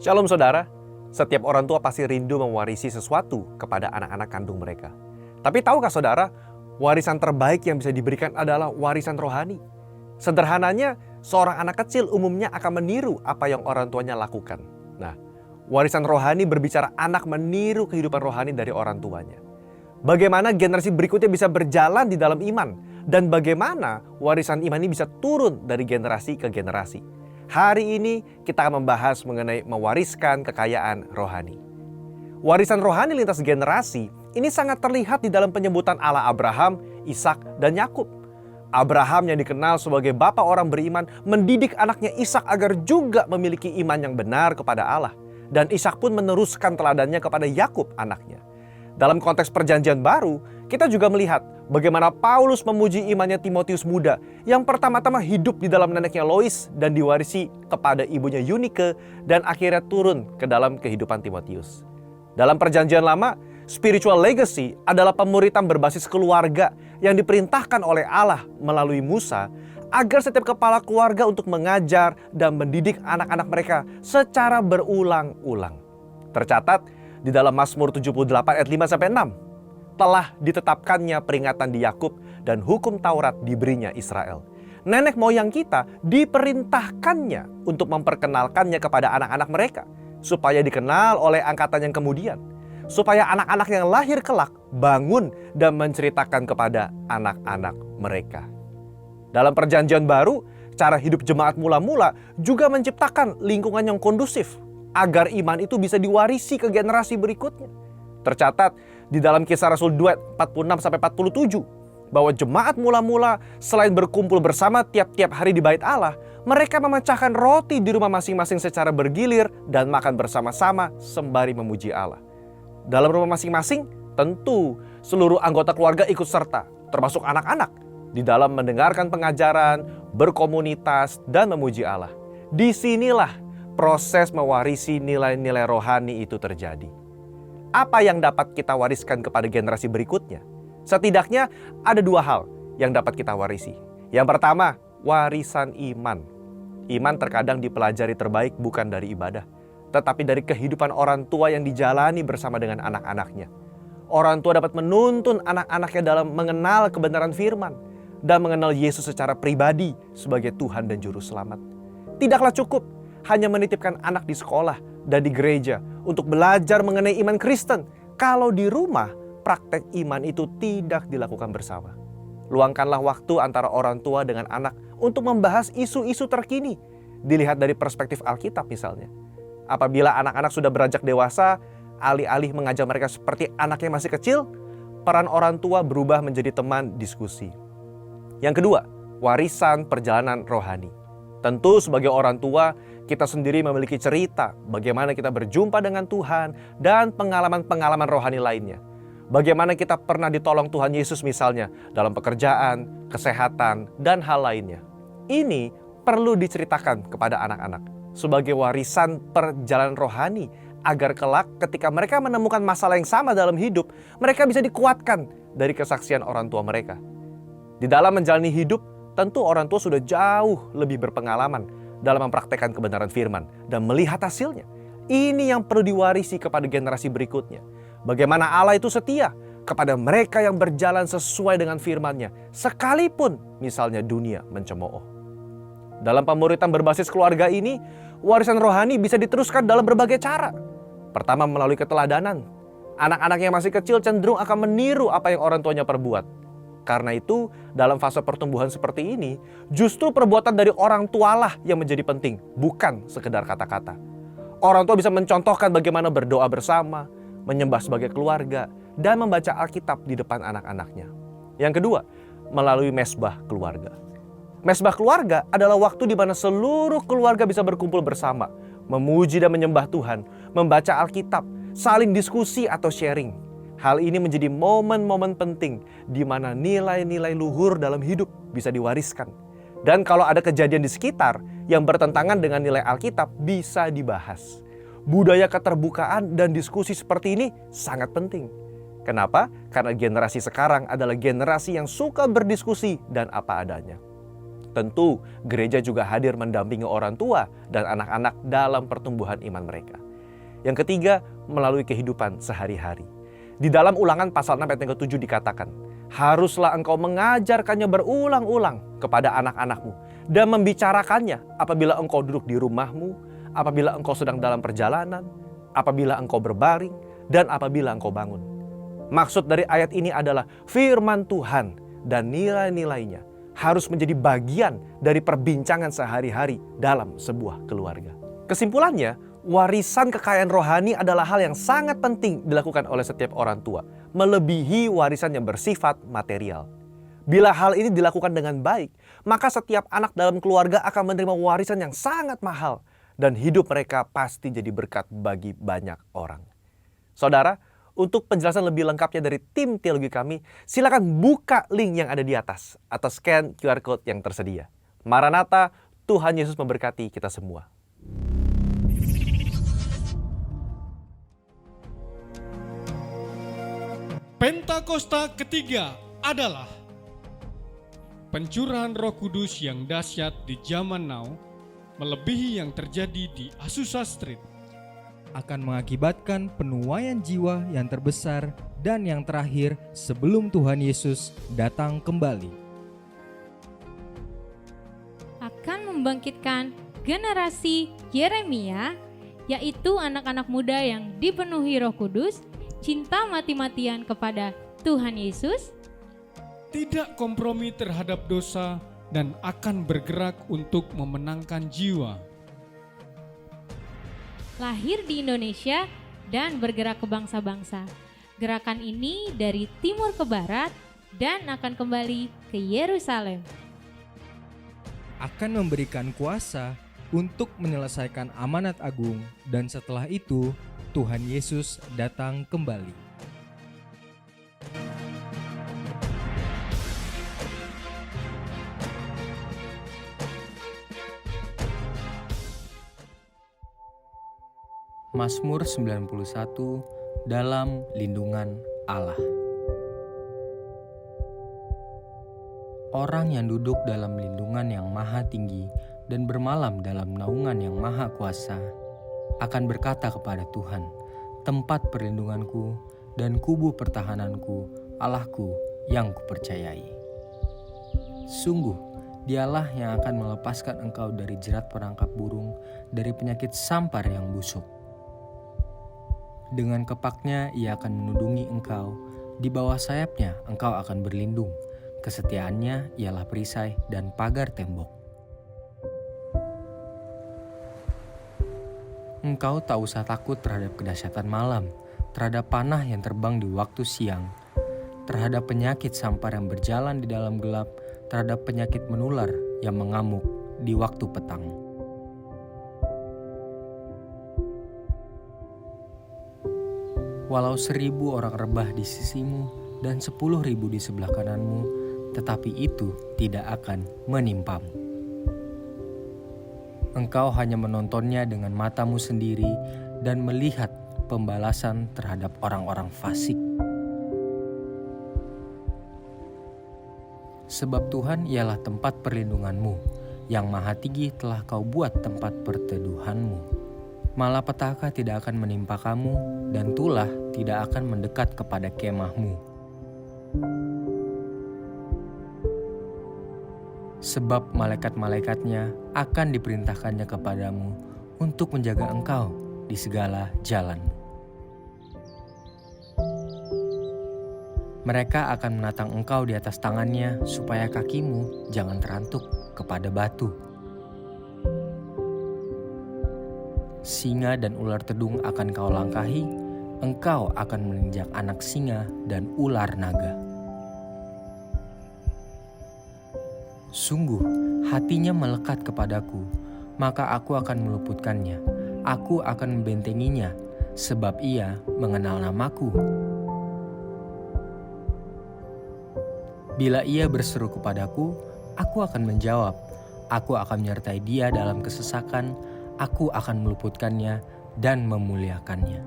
Shalom saudara, setiap orang tua pasti rindu mewarisi sesuatu kepada anak-anak kandung mereka. Tapi tahukah saudara, warisan terbaik yang bisa diberikan adalah warisan rohani. Sederhananya, seorang anak kecil umumnya akan meniru apa yang orang tuanya lakukan. Nah, warisan rohani berbicara anak meniru kehidupan rohani dari orang tuanya. Bagaimana generasi berikutnya bisa berjalan di dalam iman, dan bagaimana warisan iman ini bisa turun dari generasi ke generasi. Hari ini kita akan membahas mengenai mewariskan kekayaan rohani. Warisan rohani lintas generasi ini sangat terlihat di dalam penyebutan Allah Abraham, Ishak, dan Yakub. Abraham yang dikenal sebagai bapa orang beriman mendidik anaknya Ishak agar juga memiliki iman yang benar kepada Allah. Dan Ishak pun meneruskan teladannya kepada Yakub anaknya. Dalam konteks perjanjian baru, kita juga melihat bagaimana Paulus memuji imannya Timotius muda yang pertama-tama hidup di dalam neneknya Lois dan diwarisi kepada ibunya Eunike dan akhirnya turun ke dalam kehidupan Timotius. Dalam perjanjian lama, spiritual legacy adalah pemuritan berbasis keluarga yang diperintahkan oleh Allah melalui Musa agar setiap kepala keluarga untuk mengajar dan mendidik anak-anak mereka secara berulang-ulang. Tercatat di dalam Mazmur 78 ayat 5-6, telah ditetapkannya peringatan di Yakub dan hukum Taurat diberinya Israel. Nenek moyang kita diperintahkannya untuk memperkenalkannya kepada anak-anak mereka, supaya dikenal oleh angkatan yang kemudian, supaya anak-anak yang lahir kelak bangun dan menceritakan kepada anak-anak mereka. Dalam perjanjian baru, cara hidup jemaat mula-mula juga menciptakan lingkungan yang kondusif agar iman itu bisa diwarisi ke generasi berikutnya. Tercatat di dalam Kisah Rasul 2 46-47 bahwa jemaat mula-mula selain berkumpul bersama tiap-tiap hari di bait Allah, mereka memecahkan roti di rumah masing-masing secara bergilir dan makan bersama-sama sembari memuji Allah. Dalam rumah masing-masing, tentu seluruh anggota keluarga ikut serta, termasuk anak-anak, di dalam mendengarkan pengajaran, berkomunitas, dan memuji Allah. Disinilah proses mewarisi nilai-nilai rohani itu terjadi. Apa yang dapat kita wariskan kepada generasi berikutnya? Setidaknya ada dua hal yang dapat kita warisi. Yang pertama, warisan iman. Iman terkadang dipelajari terbaik bukan dari ibadah, tetapi dari kehidupan orang tua yang dijalani bersama dengan anak-anaknya. Orang tua dapat menuntun anak-anaknya dalam mengenal kebenaran firman dan mengenal Yesus secara pribadi sebagai Tuhan dan Juru Selamat. Tidaklah cukup hanya menitipkan anak di sekolah dan di gereja untuk belajar mengenai iman Kristen kalau di rumah praktek iman itu tidak dilakukan bersama. Luangkanlah waktu antara orang tua dengan anak untuk membahas isu-isu terkini, dilihat dari perspektif Alkitab misalnya. Apabila anak-anak sudah beranjak dewasa, alih-alih mengajar mereka seperti anak yang masih kecil, peran orang tua berubah menjadi teman diskusi. Yang kedua, warisan perjalanan rohani. Tentu sebagai orang tua, kita sendiri memiliki cerita bagaimana kita berjumpa dengan Tuhan dan pengalaman-pengalaman rohani lainnya. Bagaimana kita pernah ditolong Tuhan Yesus misalnya dalam pekerjaan, kesehatan, dan hal lainnya. Ini perlu diceritakan kepada anak-anak sebagai warisan perjalanan rohani agar kelak ketika mereka menemukan masalah yang sama dalam hidup, mereka bisa dikuatkan dari kesaksian orang tua mereka. Di dalam menjalani hidup, tentu orang tua sudah jauh lebih berpengalaman dalam mempraktekkan kebenaran firman dan melihat hasilnya. Ini yang perlu diwarisi kepada generasi berikutnya. Bagaimana Allah itu setia kepada mereka yang berjalan sesuai dengan firman-Nya, sekalipun misalnya dunia mencemooh. Dalam pemuritan berbasis keluarga ini, warisan rohani bisa diteruskan dalam berbagai cara. Pertama, melalui keteladanan. Anak-anak yang masih kecil cenderung akan meniru apa yang orang tuanya perbuat. Karena itu, dalam fase pertumbuhan seperti ini, justru perbuatan dari orang tualah yang menjadi penting, bukan sekedar kata-kata. Orang tua bisa mencontohkan bagaimana berdoa bersama, menyembah sebagai keluarga, dan membaca Alkitab di depan anak-anaknya. Yang kedua, melalui mesbah keluarga. Mesbah keluarga adalah waktu di mana seluruh keluarga bisa berkumpul bersama, memuji dan menyembah Tuhan, membaca Alkitab, saling diskusi atau sharing. Hal ini menjadi momen-momen penting di mana nilai-nilai luhur dalam hidup bisa diwariskan. Dan kalau ada kejadian di sekitar yang bertentangan dengan nilai Alkitab bisa dibahas. Budaya keterbukaan dan diskusi seperti ini sangat penting. Kenapa? Karena generasi sekarang adalah generasi yang suka berdiskusi dan apa adanya. Tentu, gereja juga hadir mendampingi orang tua dan anak-anak dalam pertumbuhan iman mereka. Yang ketiga, melalui kehidupan sehari-hari. Di dalam Ulangan pasal 6 ayat yang ke-7 dikatakan, haruslah engkau mengajarkannya berulang-ulang kepada anak-anakmu dan membicarakannya apabila engkau duduk di rumahmu, apabila engkau sedang dalam perjalanan, apabila engkau berbaring, dan apabila engkau bangun. Maksud dari ayat ini adalah firman Tuhan dan nilai-nilainya harus menjadi bagian dari perbincangan sehari-hari dalam sebuah keluarga. Kesimpulannya, warisan kekayaan rohani adalah hal yang sangat penting dilakukan oleh setiap orang tua, melebihi warisan yang bersifat material. Bila hal ini dilakukan dengan baik, maka setiap anak dalam keluarga akan menerima warisan yang sangat mahal dan hidup mereka pasti jadi berkat bagi banyak orang. Saudara, untuk penjelasan lebih lengkapnya dari tim teologi kami, silakan buka link yang ada di atas atau scan QR Code yang tersedia. Maranatha, Tuhan Yesus memberkati kita semua. Pentakosta ketiga adalah pencurahan Roh Kudus yang dahsyat di zaman now, melebihi yang terjadi di Azusa Street. Akan mengakibatkan penuaian jiwa yang terbesar dan yang terakhir sebelum Tuhan Yesus datang kembali. Akan membangkitkan generasi Yeremia, yaitu anak-anak muda yang dipenuhi Roh Kudus, cinta mati-matian kepada Tuhan Yesus, Tidak kompromi terhadap dosa dan akan bergerak untuk memenangkan jiwa. lahir di Indonesia dan bergerak ke bangsa-bangsa. Gerakan ini dari timur ke barat dan akan kembali ke Yerusalem. Akan memberikan kuasa untuk menyelesaikan amanat agung, dan setelah itu Tuhan Yesus datang kembali. Mazmur 91 dalam lindungan Allah. Orang yang duduk dalam lindungan yang maha tinggi dan bermalam dalam naungan yang maha kuasa akan berkata kepada Tuhan, tempat perlindunganku dan kubu pertahananku, Allahku yang kupercayai. Sungguh, Dialah yang akan melepaskan engkau dari jerat perangkap burung, dari penyakit sampar yang busuk. Dengan kepaknya ia akan menudungi engkau, di bawah sayapnya engkau akan berlindung. Kesetiaannya ialah perisai dan pagar tembok. Engkau tak usah takut terhadap kedahsyatan malam, terhadap panah yang terbang di waktu siang, terhadap penyakit sampar yang berjalan di dalam gelap, terhadap penyakit menular yang mengamuk di waktu petang. Walau 1.000 orang rebah di sisimu dan 10.000 di sebelah kananmu, tetapi itu tidak akan menimpamu. Engkau hanya menontonnya dengan matamu sendiri dan melihat pembalasan terhadap orang-orang fasik. Sebab Tuhan ialah tempat perlindunganmu, yang maha tinggi telah kau buat tempat perteduhanmu. Malapetaka tidak akan menimpa kamu, dan tulah tidak akan mendekat kepada kemahmu. Sebab malaikat-malaikatnya akan diperintahkannya kepadamu untuk menjaga engkau di segala jalanmu. Mereka akan menatang engkau di atas tangannya supaya kakimu jangan terantuk kepada batu. Singa dan ular tedung akan kau langkahi, engkau akan menginjak anak singa dan ular naga. Sungguh, hatinya melekat kepadaku, maka aku akan meluputkannya. Aku akan membentenginya, sebab ia mengenal namaku. Bila ia berseru kepadaku, aku akan menjawab. Aku akan menyertai dia dalam kesesakan. Aku akan meluputkannya dan memuliakannya.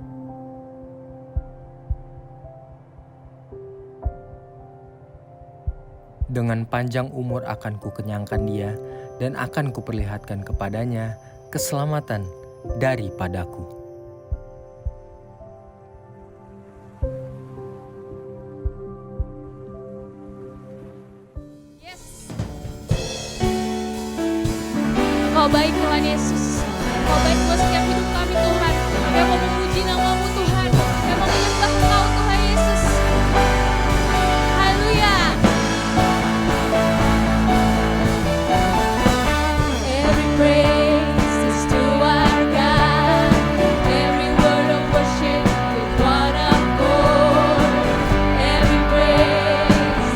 Dengan panjang umur akan kukenyangkan dia, dan akan kuperlihatkan kepadanya keselamatan daripadaku. Yes. Kau baik Tuhan Yesus. Kau baik buat setiap hidup kami Tuhan. Kami mau memuji nama-Mu Tuhan. Kami mau menyembah Engkau Tuhan Yesus. Haleluya. Every praise is to our God. Every word of worship with one accord. Every praise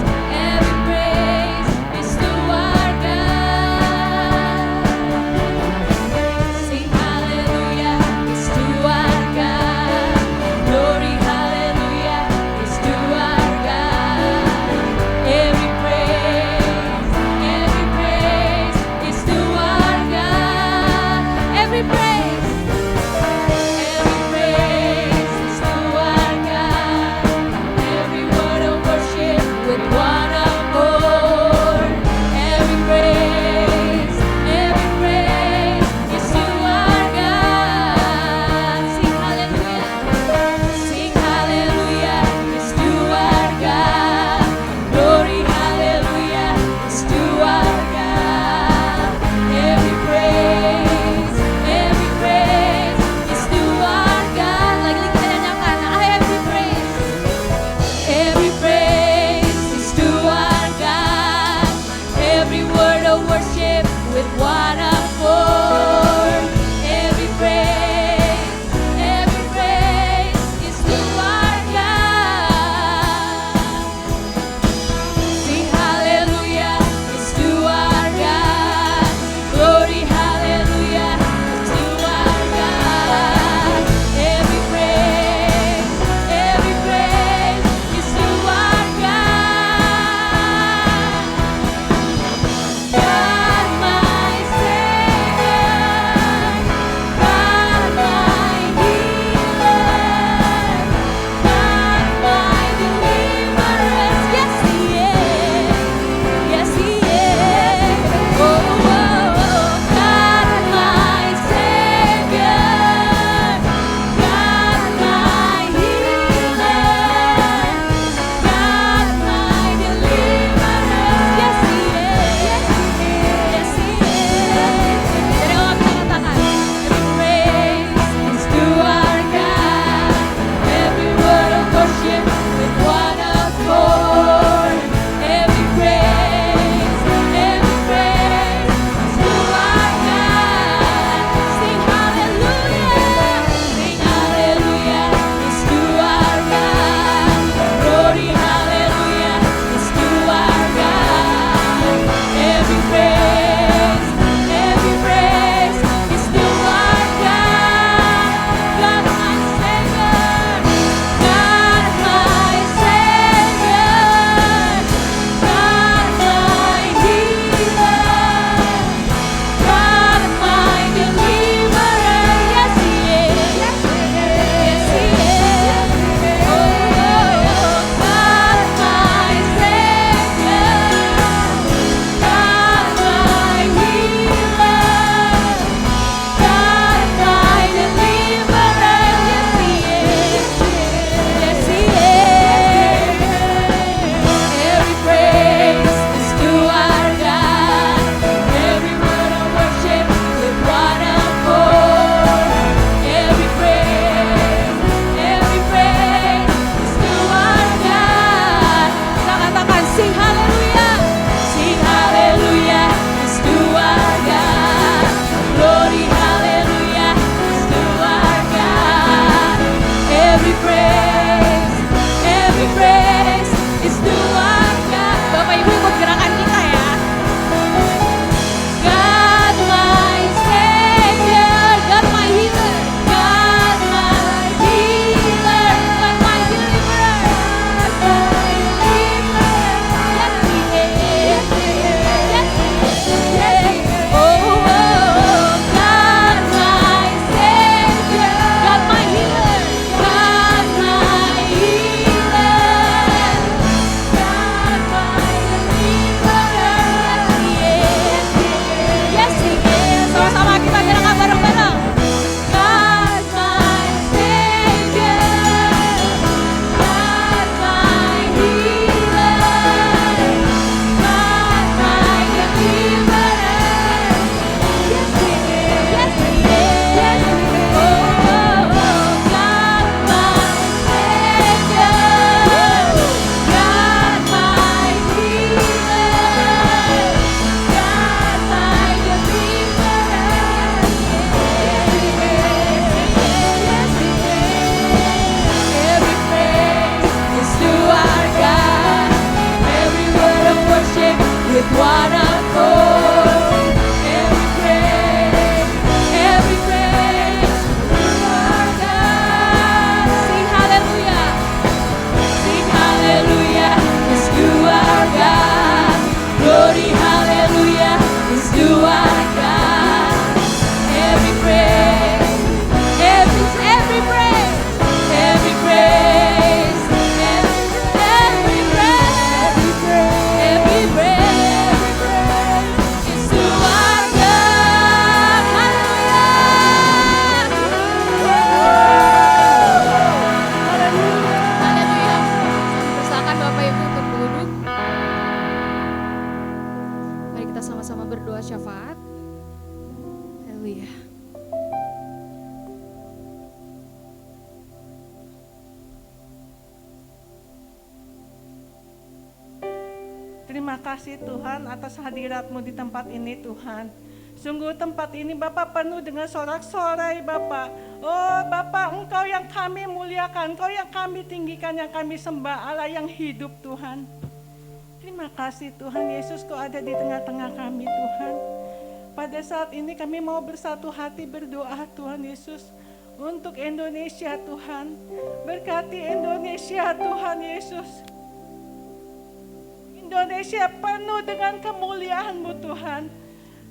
is to our God. Sing hallelujah is to our God. Haleluya. Terima kasih Tuhan atas hadirat-Mu di tempat ini Tuhan. Sungguh tempat ini Bapak penuh dengan sorak-sorai Bapak. Oh Bapak, Engkau yang kami muliakan, Engkau yang kami tinggikan, yang kami sembah, Allah yang hidup Tuhan. Terima kasih Tuhan Yesus, Kau ada di tengah-tengah kami Tuhan. Pada saat ini kami mau bersatu hati berdoa Tuhan Yesus untuk Indonesia Tuhan. Berkati Indonesia Tuhan Yesus. Indonesia penuh dengan kemuliaan-Mu Tuhan.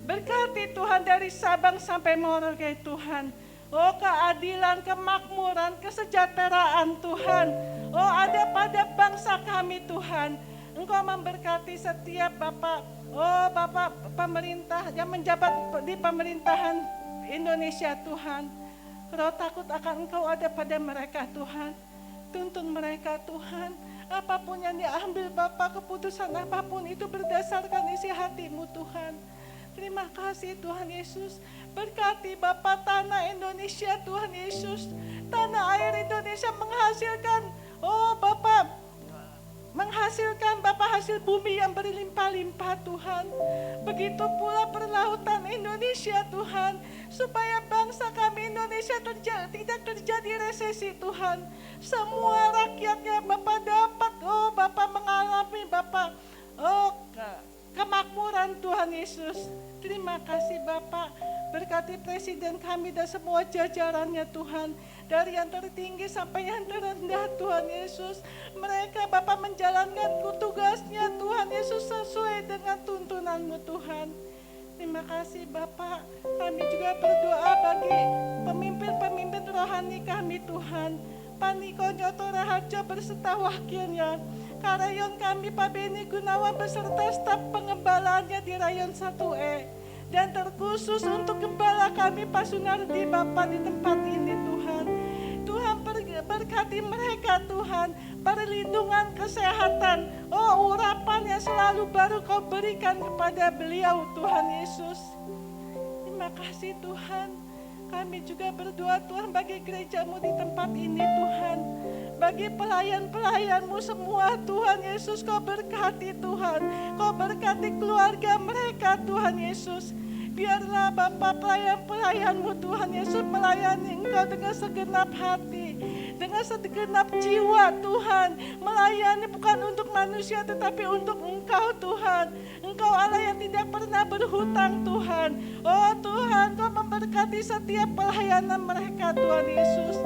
Berkati Tuhan dari Sabang sampai Merauke Tuhan. Oh keadilan, kemakmuran, kesejahteraan Tuhan. Oh ada pada bangsa kami Tuhan. Engkau memberkati setiap Bapak, oh Bapak pemerintah yang menjabat di pemerintahan Indonesia Tuhan. Roh takut akan Engkau ada pada mereka Tuhan. Tuntun mereka Tuhan. Apapun yang diambil Bapak, keputusan apapun itu berdasarkan isi hati-Mu Tuhan. Terima kasih Tuhan Yesus. Berkati Bapak tanah Indonesia Tuhan Yesus. Tanah air Indonesia menghasilkan, oh Bapak, menghasilkan Bapak hasil bumi yang berlimpah-limpah Tuhan. Begitu pula perlautan Indonesia Tuhan. Supaya bangsa kami Indonesia tidak terjadi resesi Tuhan. Semua rakyatnya Bapak dapat, oh Bapak mengalami Bapak, oh kemakmuran Tuhan Yesus. Terima kasih Bapak, berkati Presiden kami dan semua jajarannya Tuhan. Dari yang tertinggi sampai yang terendah Tuhan Yesus. Mereka Bapak menjalankan tugasnya Tuhan Yesus sesuai dengan tuntunan-Mu Tuhan. Terima kasih Bapak, kami juga berdoa bagi pemimpin-pemimpin rohani kami Tuhan. Paniko Nyoto Raharjo berserta wakilnya. Karayon kami Pak Beni Gunawan beserta staf pengembalaannya di Rayon 1E. Dan terkhusus untuk gembala kami Pak Sunardi Bapak di tempat ini Tuhan. Tuhan berkati mereka Tuhan. Perlindungan kesehatan. Oh urapan yang selalu baru Kau berikan kepada beliau Tuhan Yesus. Terima kasih Tuhan. Kami juga berdoa Tuhan bagi gereja-Mu di tempat ini Tuhan. Bagi pelayan-pelayan-Mu semua Tuhan Yesus, Kau berkati Tuhan. Kau berkati keluarga mereka Tuhan Yesus. Biarlah Bapak pelayan-pelayan-Mu Tuhan Yesus melayani Engkau dengan segenap hati. Dengan segenap jiwa Tuhan. Melayani bukan untuk manusia tetapi untuk Engkau Tuhan. Engkau Allah yang tidak pernah berhutang Tuhan. Oh Tuhan, Kau memberkati setiap pelayanan mereka Tuhan Yesus.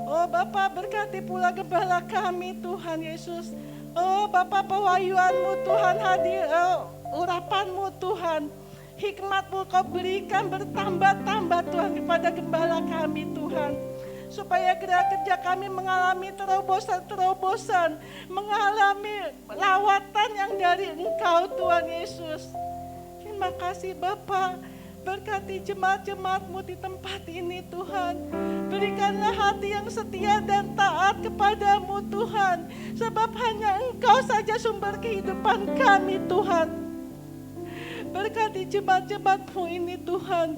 Oh Bapak berkati pula gembala kami Tuhan Yesus. Oh Bapak pewahyuan-Mu Tuhan hadir, urapan-Mu Tuhan. Hikmat-Mu Kau berikan bertambah-tambah Tuhan kepada gembala kami Tuhan. Supaya gerak kerja kami mengalami terobosan-terobosan. Mengalami lawatan yang dari Engkau Tuhan Yesus. Terima kasih Bapak. Berkati jemaat-jemaat-Mu di tempat ini Tuhan. Berikanlah hati yang setia dan taat kepada-Mu Tuhan. Sebab hanya Engkau saja sumber kehidupan kami Tuhan. Berkati jemaat-jemaat-Mu ini Tuhan.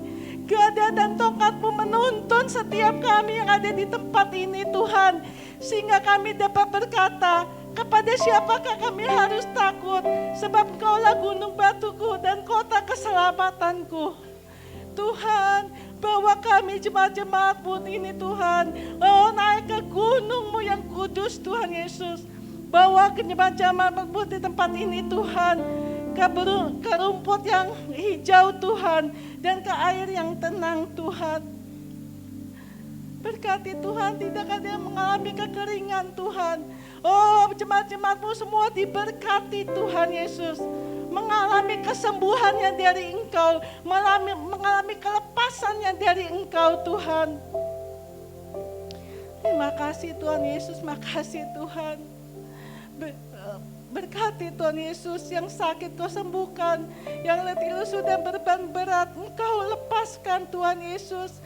Gada dan tongkat-Mu menuntun setiap kami yang ada di tempat ini Tuhan. Sehingga kami dapat berkata, kepada siapakah kami harus takut? Sebab Engkaulah gunung batuku dan kota keselamatanku. Tuhan, bawa kami jemaat-jemaat-Mu ini Tuhan. Oh naik ke gunung-Mu yang kudus Tuhan Yesus. Bawa ke jemaat-jemaat-Mu di tempat ini Tuhan. Ke rumput yang hijau Tuhan. Dan ke air yang tenang Tuhan. Berkati Tuhan, tidak ada yang mengalami kekeringan Tuhan. Oh jemaat-jemaat-Mu semua diberkati Tuhan Yesus. Mengalami kesembuhannya dari Engkau. Mengalami kelepasannya dari Engkau Tuhan. Terima kasih Tuhan Yesus, makasih Tuhan. Berkati Tuhan Yesus, yang sakit Kau sembuhkan, yang letih lesu dan beban berat Engkau lepaskan Tuhan Yesus.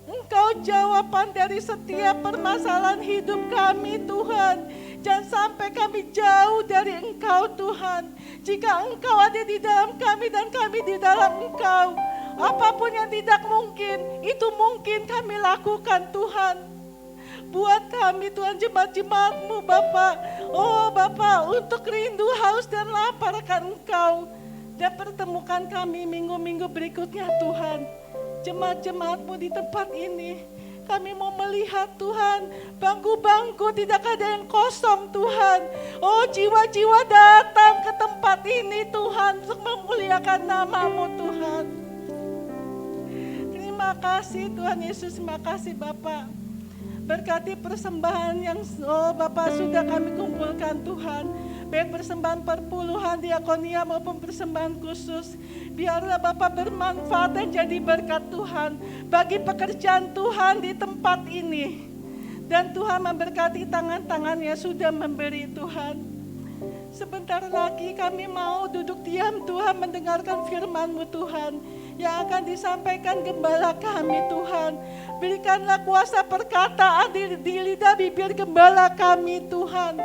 Engkau jawaban dari setiap permasalahan hidup kami Tuhan. Jangan sampai kami jauh dari Engkau Tuhan. Jika Engkau ada di dalam kami dan kami di dalam Engkau, Apapun yang tidak mungkin, itu mungkin kami lakukan Tuhan. Buat kami Tuhan, jemaat-jemaat-Mu Bapak. Oh Bapak, untuk rindu, haus dan lapar akan Engkau. Dan pertemukan kami minggu-minggu berikutnya Tuhan. Jemaat-jemaat-Mu di tempat ini, kami mau melihat Tuhan, bangku-bangku tidak ada yang kosong Tuhan. Oh jiwa-jiwa datang ke tempat ini Tuhan untuk memuliakan nama-Mu Tuhan. Terima kasih Tuhan Yesus, terima kasih Bapak. Berkati persembahan yang Bapak sudah kami kumpulkan Tuhan. Baik persembahan perpuluhan, diakonia maupun persembahan khusus. Biarlah Bapak bermanfaat dan jadi berkat Tuhan bagi pekerjaan Tuhan di tempat ini. Dan Tuhan memberkati tangan-tangan yang sudah memberi Tuhan. Sebentar lagi kami mau duduk diam Tuhan mendengarkan firman-Mu Tuhan. Yang akan disampaikan gembala kami Tuhan. Berikanlah kuasa perkataan di lidah bibir gembala kami Tuhan.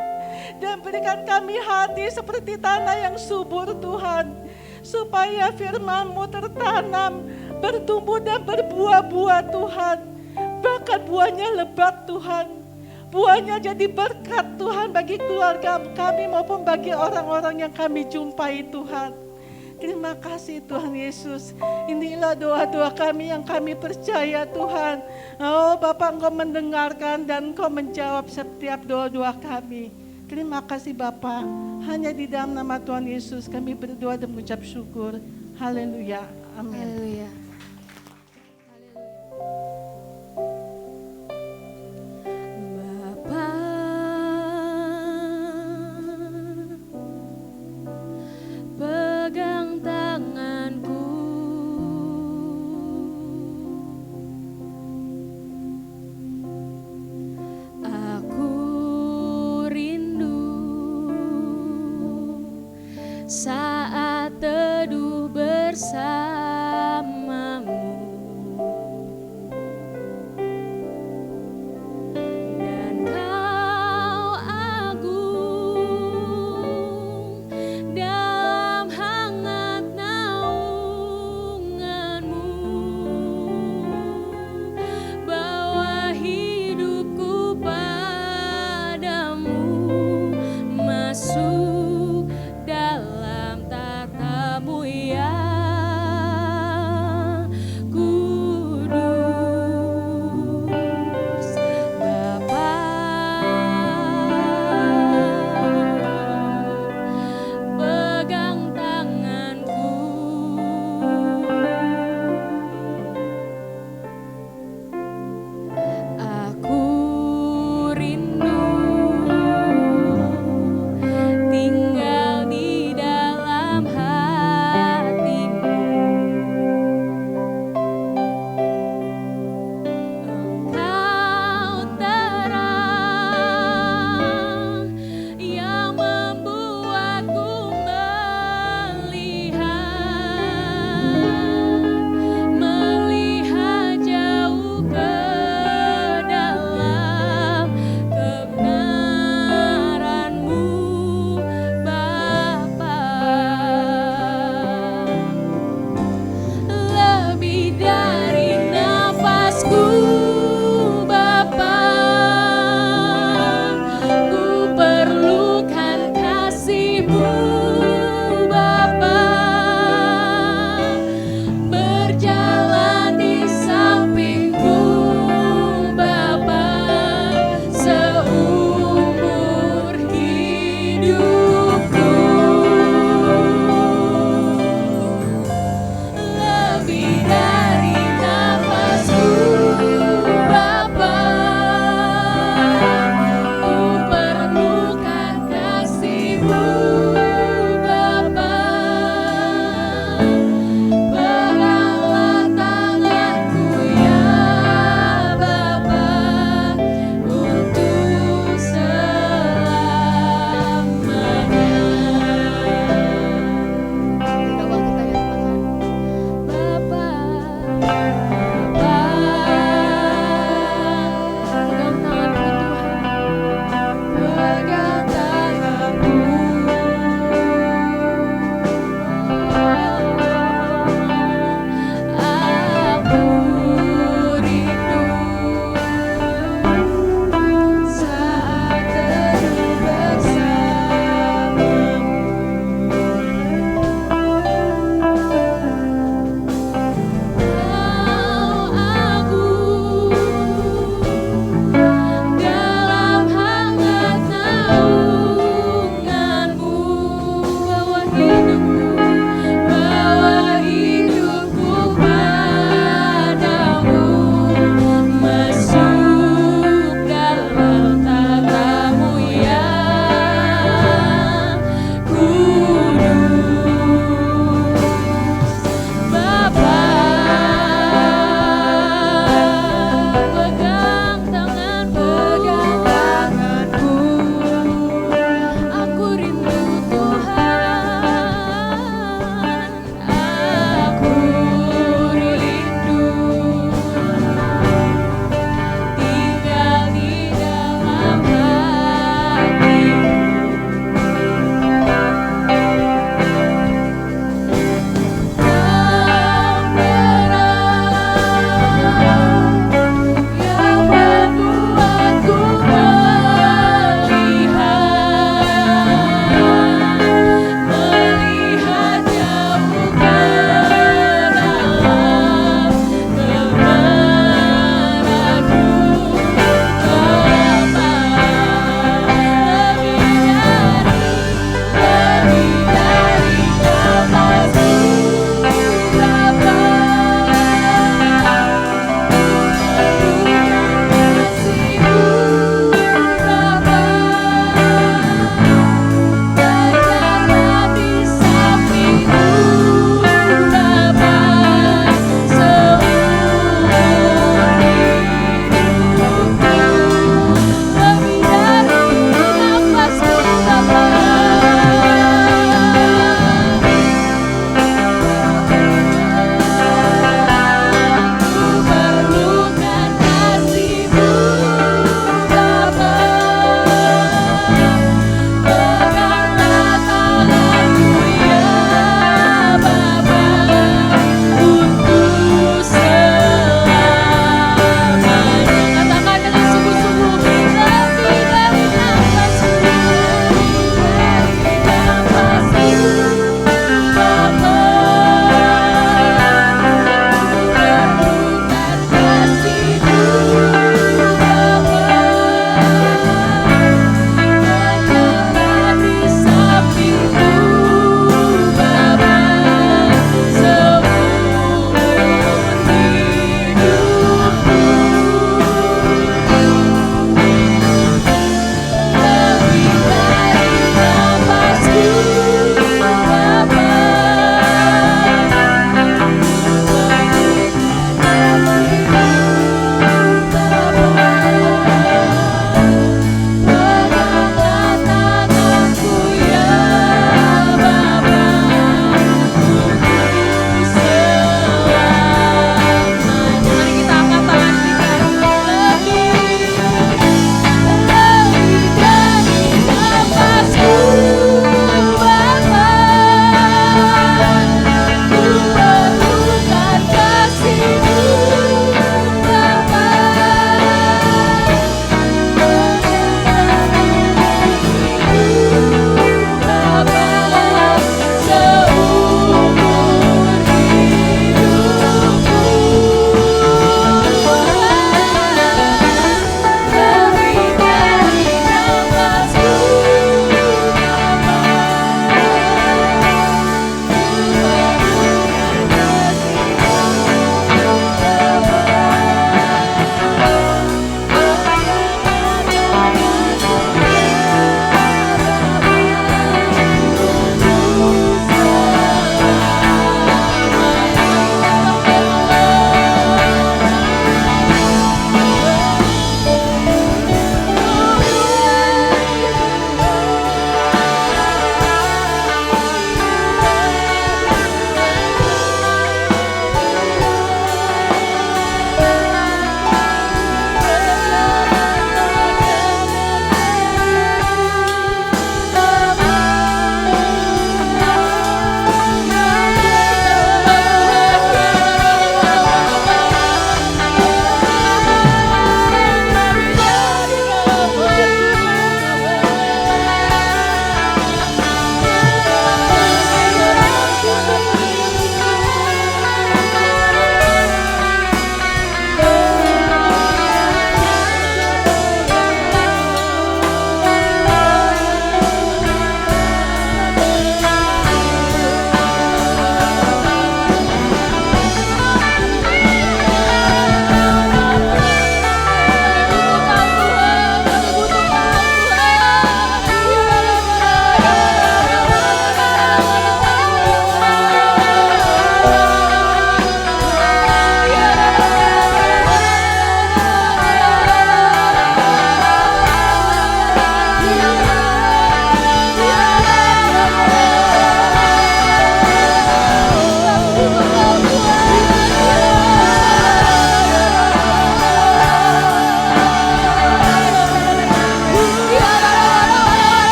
Dan berikan kami hati seperti tanah yang subur Tuhan. Supaya firman-Mu tertanam, bertumbuh dan berbuah-buah Tuhan. Bahkan buahnya lebat Tuhan. Buahnya jadi berkat Tuhan bagi keluarga kami maupun bagi orang-orang yang kami jumpai Tuhan. Terima kasih Tuhan Yesus. Inilah doa-doa kami yang kami percaya Tuhan. Oh Bapak, Engkau mendengarkan dan Engkau menjawab setiap doa-doa kami. Terima kasih Bapak. Hanya di dalam nama Tuhan Yesus kami berdoa dan mengucap syukur. Haleluya. Amin. Haleluya. Pegang tanganku, aku rindu saat teduh bersama.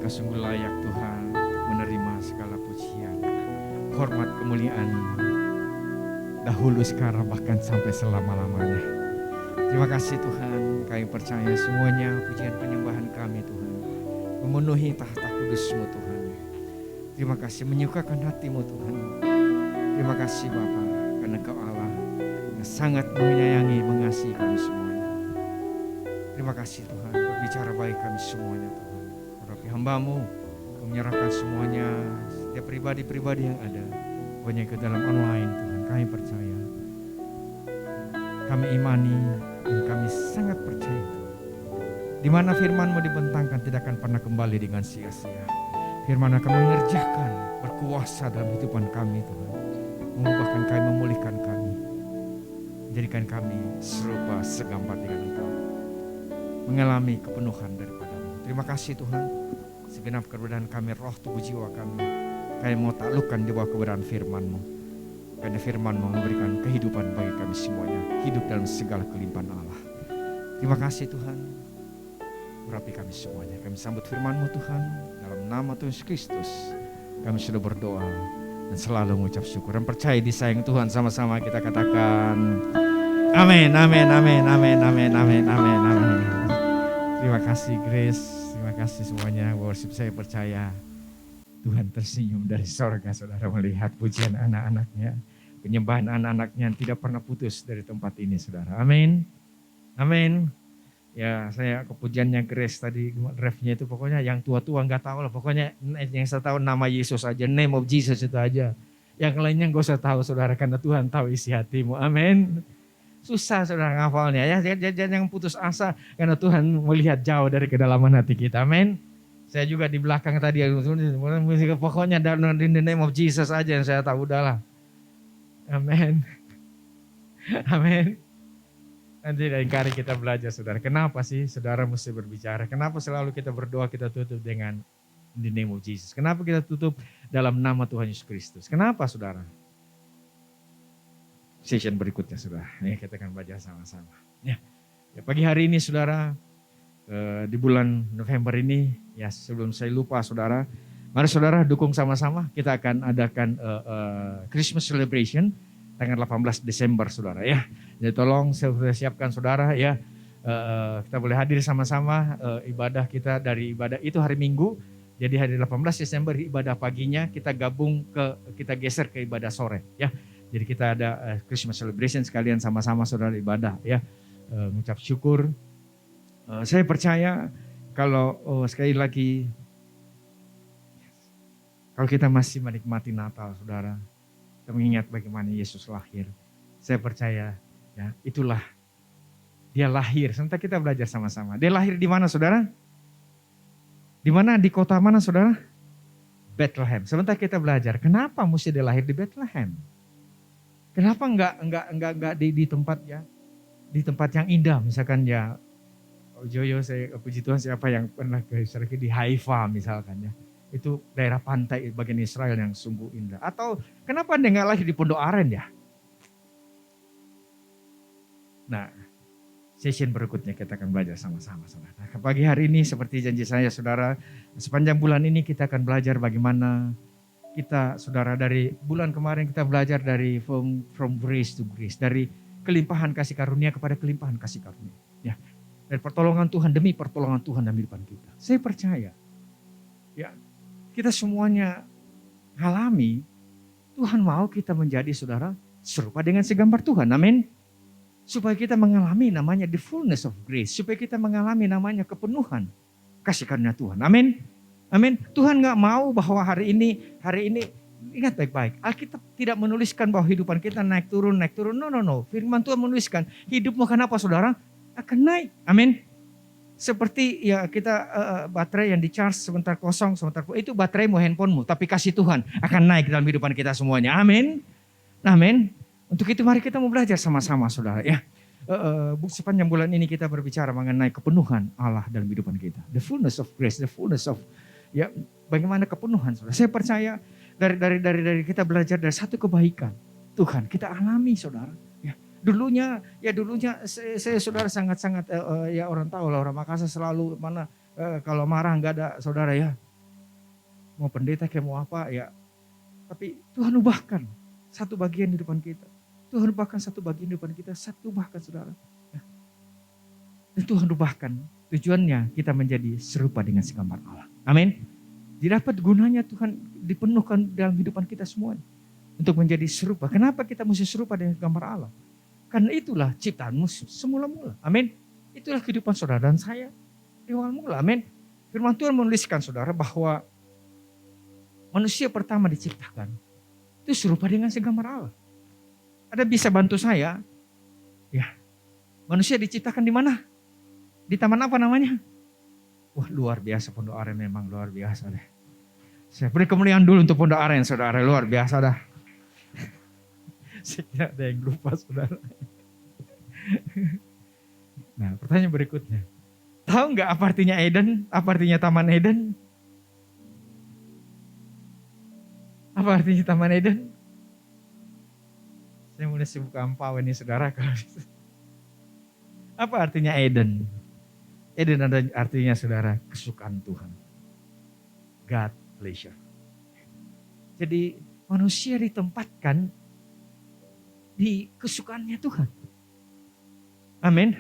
Engkau sungguh layak Tuhan menerima segala pujian, hormat, kemuliaan dahulu, sekarang, bahkan sampai selama-lamanya. Terima kasih Tuhan, kami percaya semuanya pujian penyembahan kami Tuhan memenuhi tahta kudus-Mu Tuhan. Terima kasih menyukakan hati-Mu Tuhan. Terima kasih Bapa, karena Engkau Allah yang sangat menyayangi, mengasihi kami semuanya. Terima kasih Tuhan, berbicara baik kami semuanya Tuhan. Urapi hamba-Mu, Kau menyerahkan semuanya, setiap pribadi-pribadi yang ada, pokoknya ke dalam online Tuhan. Kami percaya, kami imani, dan kami sangat percaya di mana firman-Mu dibentangkan tidak akan pernah kembali dengan sia-sia. Firman akan mengerjakan, berkuasa dalam kehidupan kami Tuhan, mengubahkan kami, memulihkan kami, menjadikan kami serupa segambar dengan Engkau, mengalami kepenuhan daripada-Mu. Terima kasih Tuhan, segenap keberadaan kami, roh, tubuh, jiwa kami mau taklukkan di bawah keberadaan firman-Mu. Karena firman-Mu memberikan kehidupan bagi kami semuanya, hidup dalam segala kelimpahan Allah. Terima kasih Tuhan, berapi kami semuanya. Kami sambut firman-Mu Tuhan, dalam nama Tuhan Yesus Kristus kami sudah berdoa dan selalu mengucap syukur dan percaya disayang Tuhan. Sama-sama kita katakan amin, amin, amin, amin, amin, amin, amin, amin. Terima kasih Grace, terima kasih semuanya. Worship, saya percaya Tuhan tersenyum dari sorga, saudara, melihat pujian anak-anaknya, penyembahan anak-anaknya yang tidak pernah putus dari tempat ini, saudara. Amin, amin. Ya, saya kepujiannya Grace tadi, refnya itu pokoknya yang tua-tua nggak tahu lah. Pokoknya yang saya tahu nama Yesus aja, name of Jesus itu aja. Yang lainnya nggak usah tahu, saudara, karena Tuhan tahu isi hatimu. Amin. Susah saudara ngafalnya ya, jangan putus asa karena Tuhan melihat jauh dari kedalaman hati kita. Amin. Saya juga di belakang tadi, pokoknya in the name of Jesus aja yang saya tahu, udahlah. Amin. Amin. Nanti dari kali kita belajar saudara, kenapa sih saudara mesti berbicara? Kenapa selalu kita berdoa kita tutup dengan in the name of Jesus? Kenapa kita tutup dalam nama Tuhan Yesus Kristus? Kenapa saudara? Session berikutnya saudara, ya, kita akan belajar sama-sama. Ya, pagi hari ini saudara, di bulan November ini, ya sebelum saya lupa saudara, mari saudara dukung sama-sama, kita akan adakan Christmas celebration tanggal 18 Desember saudara ya. Jadi tolong saya siapkan saudara ya, kita boleh hadir sama-sama, ibadah kita dari ibadah itu hari Minggu, jadi hari 18 Desember ibadah paginya kita kita geser ke ibadah sore ya. Jadi kita ada Christmas celebration sekalian sama-sama saudara ibadah ya, mengucap syukur. Saya percaya kalau sekali lagi kalau kita masih menikmati Natal saudara, kita mengingat bagaimana Yesus lahir. Saya percaya ya itulah dia lahir. Sebentar kita belajar sama-sama. Dia lahir di mana saudara? Di mana, di kota mana saudara? Bethlehem. Sebentar kita belajar. Kenapa mesti dia lahir di Bethlehem? Kenapa enggak di tempat ya, di tempat yang indah misalkan ya. Joyo, saya puji Tuhan, siapa yang pernah ke Israel di Haifa misalkan ya. Itu daerah pantai bagian Israel yang sungguh indah. Atau kenapa dia nggak lahir di Pondok Aren ya? Nah, session berikutnya kita akan belajar sama-sama saudara. Nah, pagi hari ini seperti janji saya saudara, sepanjang bulan ini kita akan belajar bagaimana kita saudara, dari bulan kemarin kita belajar dari from grace to grace, dari kelimpahan kasih karunia kepada kelimpahan kasih karunia. Ya. Dan pertolongan Tuhan demi pertolongan Tuhan dalam kehidupan kita. Saya percaya, ya kita semuanya alami, Tuhan mau kita menjadi saudara serupa dengan segambar Tuhan. Amin. Supaya kita mengalami namanya the fullness of grace. Supaya kita mengalami namanya kepenuhan kasih karunia Tuhan. Amin. Amin. Tuhan gak mau bahwa hari ini ingat baik-baik. Alkitab tidak menuliskan bahwa kehidupan kita naik turun. No. Firman Tuhan menuliskan hidupmu akan apa saudara? Akan naik. Amin. Seperti ya kita baterai yang di charge sebentar kosong, sebentar itu bateraimu, handphonemu. Tapi kasih Tuhan akan naik dalam kehidupan kita semuanya. Amin. Amin. Untuk itu mari kita mau belajar sama-sama saudara ya. Sepanjang bulan ini kita berbicara mengenai kepenuhan Allah dalam kehidupan kita. The fullness of grace, the fullness of ya bagaimana kepenuhan saudara. Saya percaya dari kita belajar dari satu kebaikan Tuhan kita alami saudara. Dulunya saya saudara sangat ya orang tahu lah, orang Makassar selalu mana kalau marah nggak ada saudara ya. mau pendeta kayak mau apa ya. Tapi Tuhan ubahkan satu bagian di depan kita. Tuhan ubahkan satu bagian di depan kita, satu ubahkan saudara. Ya. Dan Tuhan ubahkan tujuannya kita menjadi serupa dengan segambar Allah. Amin. Didapat gunanya Tuhan dipenuhkan dalam kehidupan kita semua untuk menjadi serupa. Kenapa kita mesti serupa dengan gambar Allah? Karena itulah ciptaanmu semula-mula. Amin. Itulah kehidupan saudara dan saya di awal mula. Amin. Firman Tuhan menuliskan saudara bahwa manusia pertama diciptakan itu serupa dengan segambar Allah. Ada bisa bantu saya? Ya. Manusia diciptakan di mana? Di taman apa namanya? Wah, luar biasa Pondok Aren, memang luar biasa deh. Saya beri kemuliaan dulu untuk Pondok Aren, saudara, luar biasa dah. Saya kira ada yang lupa, saudara. Nah, pertanyaan berikutnya. Tahu nggak apa artinya Eden? Apa artinya Taman Eden? Apa artinya Taman Eden? Saya mulai sibuk ampau ini, saudara. Apa artinya Eden? Eden ada artinya saudara kesukaan Tuhan. God pleasure. Jadi manusia ditempatkan di kesukaannya Tuhan. Amin.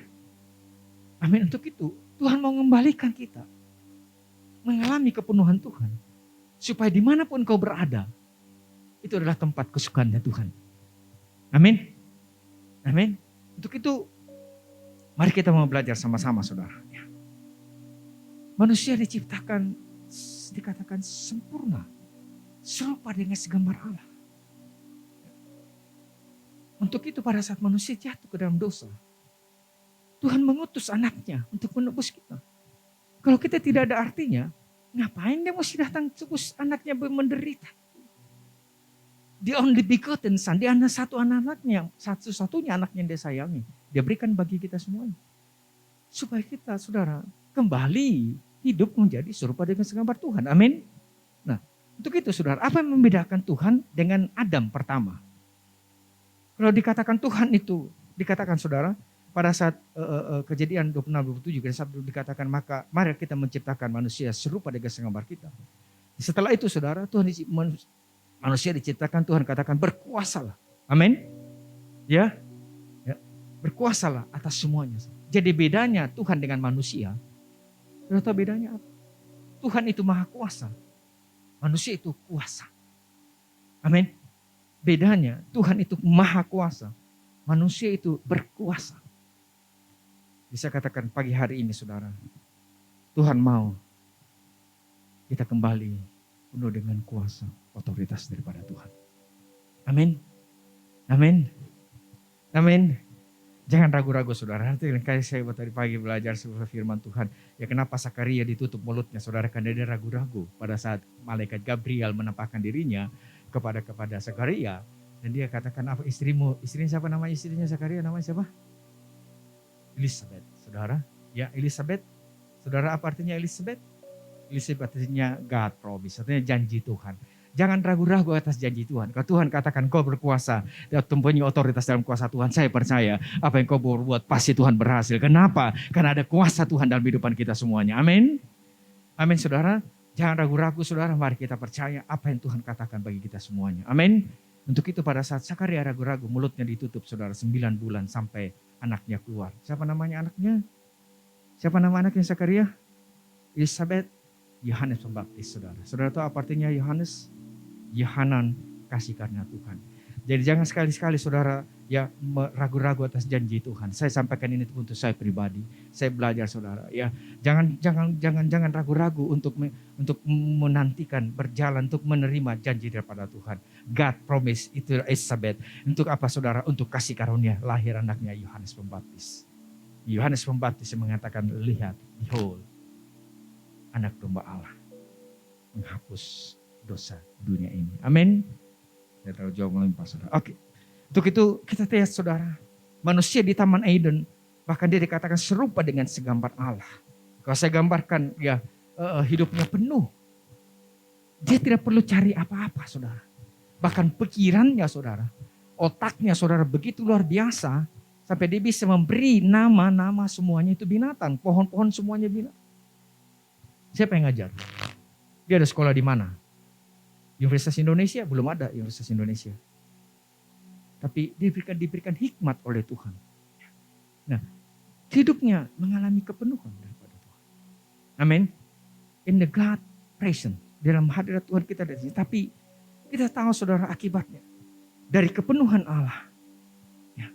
Amin. Untuk itu Tuhan mau mengembalikan kita. Mengalami kepenuhan Tuhan. Supaya dimanapun kau berada. Itu adalah tempat kesukaannya Tuhan. Amin. Amin. Untuk itu mari kita mau belajar sama-sama saudara. Manusia diciptakan, dikatakan sempurna. Serupa dengan segambar Allah. Untuk itu pada saat manusia jatuh ke dalam dosa. Tuhan mengutus anaknya untuk menebus kita. Kalau kita tidak ada artinya, ngapain dia mesti datang tebus anaknya menderita. The only begotten son, dia anak satu anaknya, satu-satunya anaknya yang dia sayangi. Dia berikan bagi kita semuanya. Supaya kita saudara kembali hidup menjadi serupa dengan segambar Tuhan. Amin. Nah, untuk itu saudara, apa yang membedakan Tuhan dengan Adam pertama? Kalau dikatakan Tuhan itu, dikatakan saudara, pada saat kejadian 26-27, dikatakan maka mari kita menciptakan manusia serupa dengan segambar kita. Setelah itu saudara, manusia diciptakan, Tuhan katakan berkuasalah. Amin. Ya, berkuasalah atas semuanya. Jadi bedanya Tuhan dengan manusia, sudah tahu bedanya apa? Tuhan itu maha kuasa, manusia itu kuasa. Amin. Bedanya Tuhan itu maha kuasa, manusia itu berkuasa. Bisa katakan pagi hari ini saudara, Tuhan mau kita kembali penuh dengan kuasa, otoritas daripada Tuhan. Amin. Amin. Amin. Jangan ragu-ragu saudara. Nanti kali saya tadi pagi belajar sebuah firman Tuhan. Ya kenapa Zakaria ditutup mulutnya saudara, karena dia ragu-ragu pada saat malaikat Gabriel menampakkan dirinya kepada Zakaria. Dan dia katakan, apa istrinya siapa namanya istrinya Zakaria, namanya siapa? Elizabeth saudara. Ya Elizabeth. Saudara apa artinya Elizabeth? Elizabeth artinya God promise, artinya janji Tuhan. Jangan ragu-ragu atas janji Tuhan. Kalau Tuhan katakan kau berkuasa dan mempunyai otoritas dalam kuasa Tuhan, saya percaya apa yang kau berbuat pasti Tuhan berhasil. Kenapa? Karena ada kuasa Tuhan dalam kehidupan kita semuanya. Amin. Amin saudara. Jangan ragu-ragu saudara, mari kita percaya apa yang Tuhan katakan bagi kita semuanya. Amin. Untuk itu pada saat Zakaria ragu-ragu, mulutnya ditutup saudara 9 bulan sampai anaknya keluar. Siapa namanya anaknya? Siapa nama anaknya Zakaria? Elizabeth. Yohanes Pembaptis saudara. Saudara tahu apa artinya Yohanes? Yohanan kasih karunia Tuhan. Jadi jangan sekali-sekali saudara ya ragu-ragu atas janji Tuhan. Saya sampaikan ini untuk saya pribadi. Saya belajar saudara ya. Jangan ragu-ragu untuk menantikan berjalan untuk menerima janji daripada Tuhan. God promise itu Elizabeth. Untuk apa saudara? Untuk kasih karunia lahir anaknya Yohanes Pembaptis. Yohanes Pembaptis yang mengatakan, lihat, behold, anak domba Allah menghapus dosa dunia ini. Amin. Saya terlalu jauh melimpah saudara. Oke. Untuk itu kita lihat saudara. Manusia di Taman Eden. Bahkan dia dikatakan serupa dengan segambar Allah. Kalau saya gambarkan ya hidupnya penuh. Dia tidak perlu cari apa-apa saudara. Bahkan pikirannya saudara. Otaknya saudara begitu luar biasa. Sampai dia bisa memberi nama-nama semuanya itu binatang. Pohon-pohon semuanya binatang. Siapa yang ngajar? Dia ada sekolah di mana? Universitas Indonesia belum ada Universitas Indonesia. Tapi diberikan hikmat oleh Tuhan. Nah, hidupnya mengalami kepenuhan daripada Tuhan. Amin. In the God presence, dalam hadirat Tuhan kita di sini. Tapi kita tahu saudara akibatnya dari kepenuhan Allah. Ya,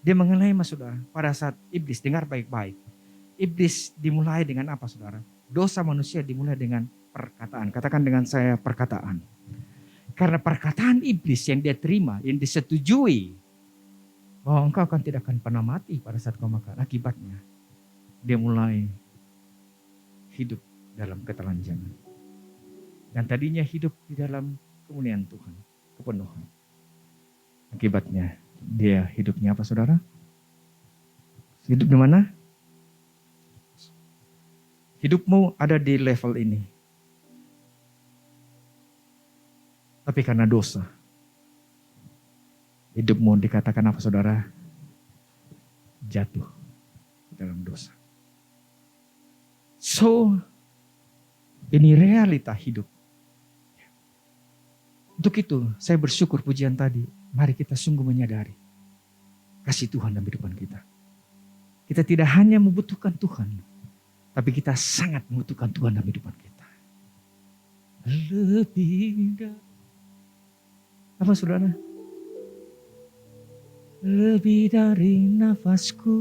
dia mengenai mas saudara pada saat iblis, dengar baik-baik. Iblis dimulai dengan apa saudara? Dosa manusia dimulai dengan perkataan. Katakan dengan saya perkataan. Karena perkataan iblis yang dia terima, yang disetujui, bahwa engkau tidak akan pernah mati pada saat kau makan. Akibatnya dia mulai hidup dalam ketelanjangan. Dan tadinya hidup di dalam kemuliaan Tuhan, kepenuhan. Akibatnya dia hidupnya apa saudara? Hidup di mana? Hidupmu ada di level ini. Tapi karena dosa, hidupmu dikatakan apa saudara? Jatuh dalam dosa. So, ini realita hidup. Untuk itu, saya bersyukur pujian tadi. Mari kita sungguh menyadari kasih Tuhan dalam kehidupan kita. Kita tidak hanya membutuhkan Tuhan, tapi kita sangat membutuhkan Tuhan dalam kehidupan kita. Lebih dari apa saudara? Lebih dari nafasku,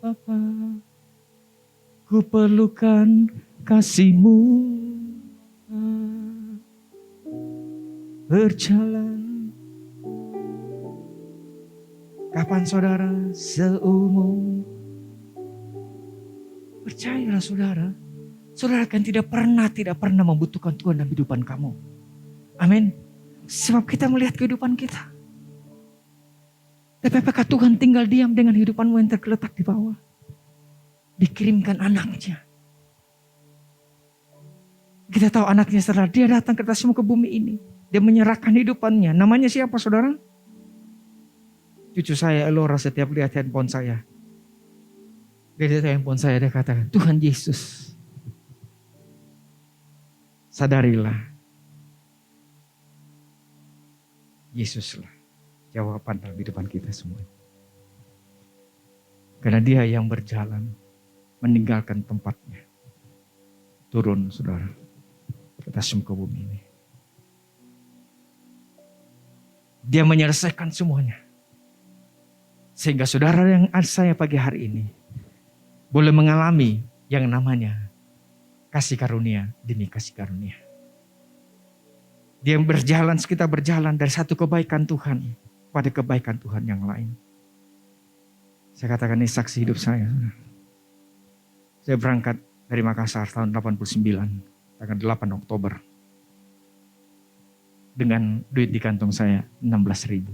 Bapa, ku perlukan kasih-Mu. Berjalan. Kapan saudara? Seumur. Percayalah saudara. Saudara akan tidak pernah membutuhkan Tuhan dalam kehidupan kamu. Amin. Sebab kita melihat kehidupan kita. Tapi apakah Tuhan tinggal diam dengan kehidupanmu yang tergeletak di bawah? Dikirimkan anaknya. Kita tahu anaknya setelah dia datang ke atasmu ke bumi ini. Dia menyerahkan hidupannya. Namanya siapa saudara? Cucu saya Elora setiap lihat handphone saya. Dia lihat handphone saya, dia katakan, Tuhan Yesus. Sadarilah. Yesuslah jawaban dalam kehidupan kita semua. Karena dia yang berjalan meninggalkan tempatnya. Turun saudara ke atas muka bumi ini. Dia menyelesaikan semuanya. Sehingga saudara yang ada saya pagi hari ini boleh mengalami yang namanya kasih karunia demi kasih karunia. Dia berjalan, kita berjalan dari satu kebaikan Tuhan pada kebaikan Tuhan yang lain. Saya katakan ini saksi hidup saya. Saya berangkat dari Makassar tahun 89, tanggal 8 Oktober. Dengan duit di kantong saya 16.000.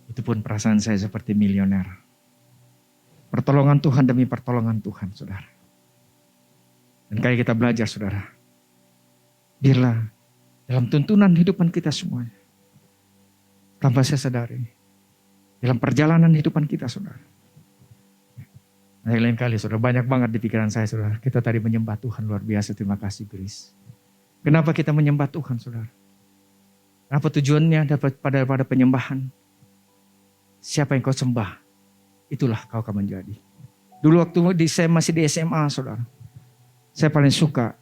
Itu pun perasaan saya seperti milioner. Pertolongan Tuhan demi pertolongan Tuhan, saudara. Dan kayak kita belajar, saudara. Biarlah dalam tuntunan hidupan kita semuanya. Tanpa saya sadari. Dalam perjalanan hidupan kita, saudara. Nah, lain kali, saudara. Banyak banget di pikiran saya, saudara. Kita tadi menyembah Tuhan luar biasa. Terima kasih, Grace. Kenapa kita menyembah Tuhan, saudara? Apa tujuannya pada penyembahan? Siapa yang kau sembah, itulah kau akan menjadi. Dulu waktu saya masih di SMA, saudara. Saya paling suka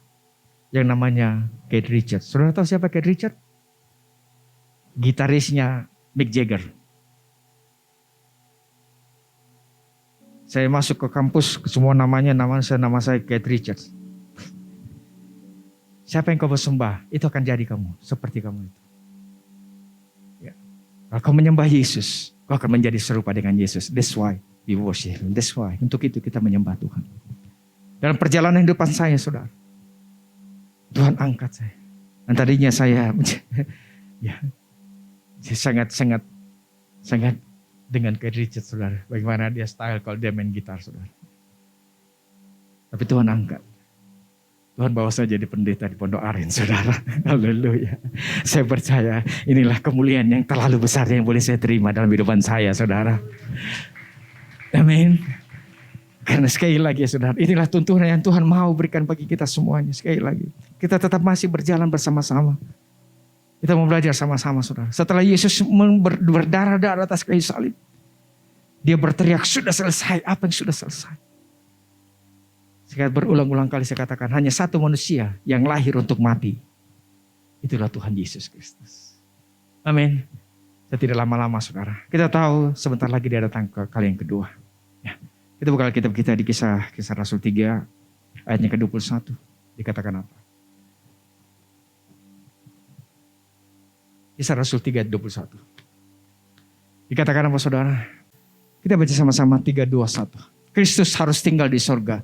yang namanya Keith Richards. Saudara tahu siapa Keith Richards? Gitarisnya Mick Jagger. Saya masuk ke kampus, semua nama saya Keith Richards. Siapa yang kau bersembah, itu akan jadi kamu, seperti kamu itu. Ya. Kalau kau menyembah Yesus, kau akan menjadi serupa dengan Yesus. That's why we worship Him. That's why, untuk itu kita menyembah Tuhan. Dalam perjalanan hidupan saya, saudara, Tuhan angkat saya. Dan tadinya saya ya, sangat dengan Keith Richards, saudara. Bagaimana dia style kalau dia main gitar, saudara. Tapi Tuhan angkat. Tuhan bawa saya jadi pendeta di Pondok Aren, saudara. Haleluya. Saya percaya inilah kemuliaan yang terlalu besar yang boleh saya terima dalam kehidupan saya, saudara. Amin. Karena sekali lagi ya saudara, inilah tuntunan yang Tuhan mau berikan bagi kita semuanya. Sekali lagi, kita tetap masih berjalan bersama-sama. Kita mau belajar sama-sama saudara. Setelah Yesus berdarah-darah atas kayu salib, dia berteriak, sudah selesai. Apa yang sudah selesai? Saya berulang-ulang kali saya katakan, hanya satu manusia yang lahir untuk mati. Itulah Tuhan Yesus Kristus. Amin. Saya tidak lama-lama saudara. Kita tahu sebentar lagi dia datang ke kali yang kedua. Ya. Kita buka kitab kita di kisah Rasul 3 ayatnya ke-21. Dikatakan apa? Kisah Rasul 3 ayat 21. Dikatakan apa saudara? Kita baca sama-sama 3:21. Kristus harus tinggal di sorga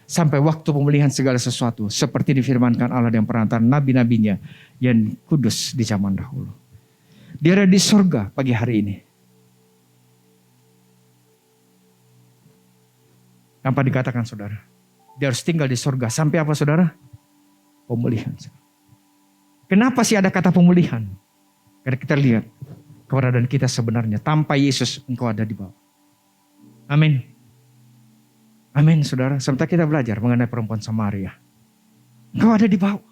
sampai waktu pemulihan segala sesuatu. Seperti difirmankan Allah dan perantara nabi-nabinya yang kudus di zaman dahulu. Dia ada di sorga pagi hari ini. Apa dikatakan saudara? Dia harus tinggal di sorga. Sampai apa saudara? Pemulihan. Kenapa sih ada kata pemulihan? Karena kita lihat keberadaan kita sebenarnya. Tanpa Yesus engkau ada di bawah. Amin. Amin saudara. Sebentar kita belajar mengenai perempuan Samaria. Engkau ada di bawah.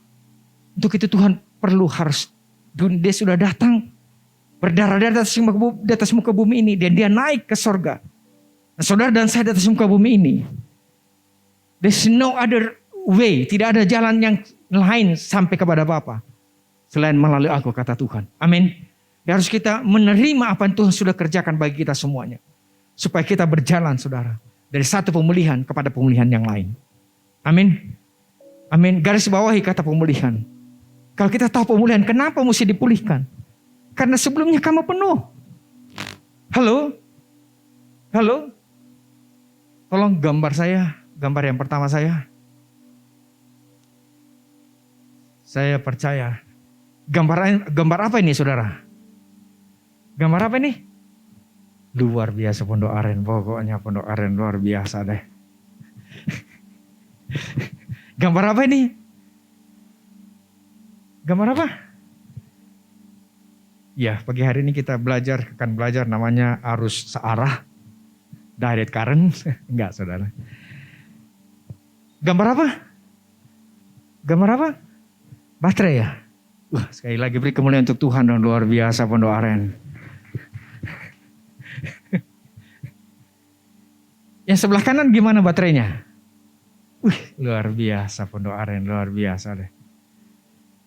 Untuk itu Tuhan harus. Dia sudah datang. Berdarah-darah di atas muka bumi ini. Dan dia naik ke sorga. Nah, saudara dan saya di atas muka bumi ini. There's no other way. Tidak ada jalan yang lain sampai kepada Bapa selain melalui aku, kata Tuhan. Amin. Ya, harus kita menerima apa yang Tuhan sudah kerjakan bagi kita semuanya. Supaya kita berjalan saudara. Dari satu pemulihan kepada pemulihan yang lain. Amin. Amin. Garis bawahi kata pemulihan. Kalau kita tahu pemulihan, kenapa mesti dipulihkan? Karena sebelumnya kamu penuh. Halo? Halo? Tolong gambar yang pertama saya. Saya percaya. Gambar apa ini saudara? Gambar apa ini? Luar biasa Pondok Aren. Pokoknya Pondok Aren luar biasa deh. Gambar apa ini? Gambar apa? Ya, pagi hari ini kita akan belajar namanya arus searah. Direct current. Enggak saudara. Gambar apa? Gambar apa? Baterai ya? Wah, sekali lagi beri kemuliaan untuk Tuhan dan luar biasa Pondok Aren. Yang sebelah kanan gimana baterainya? Wih, luar biasa Pondok Aren, luar biasa deh.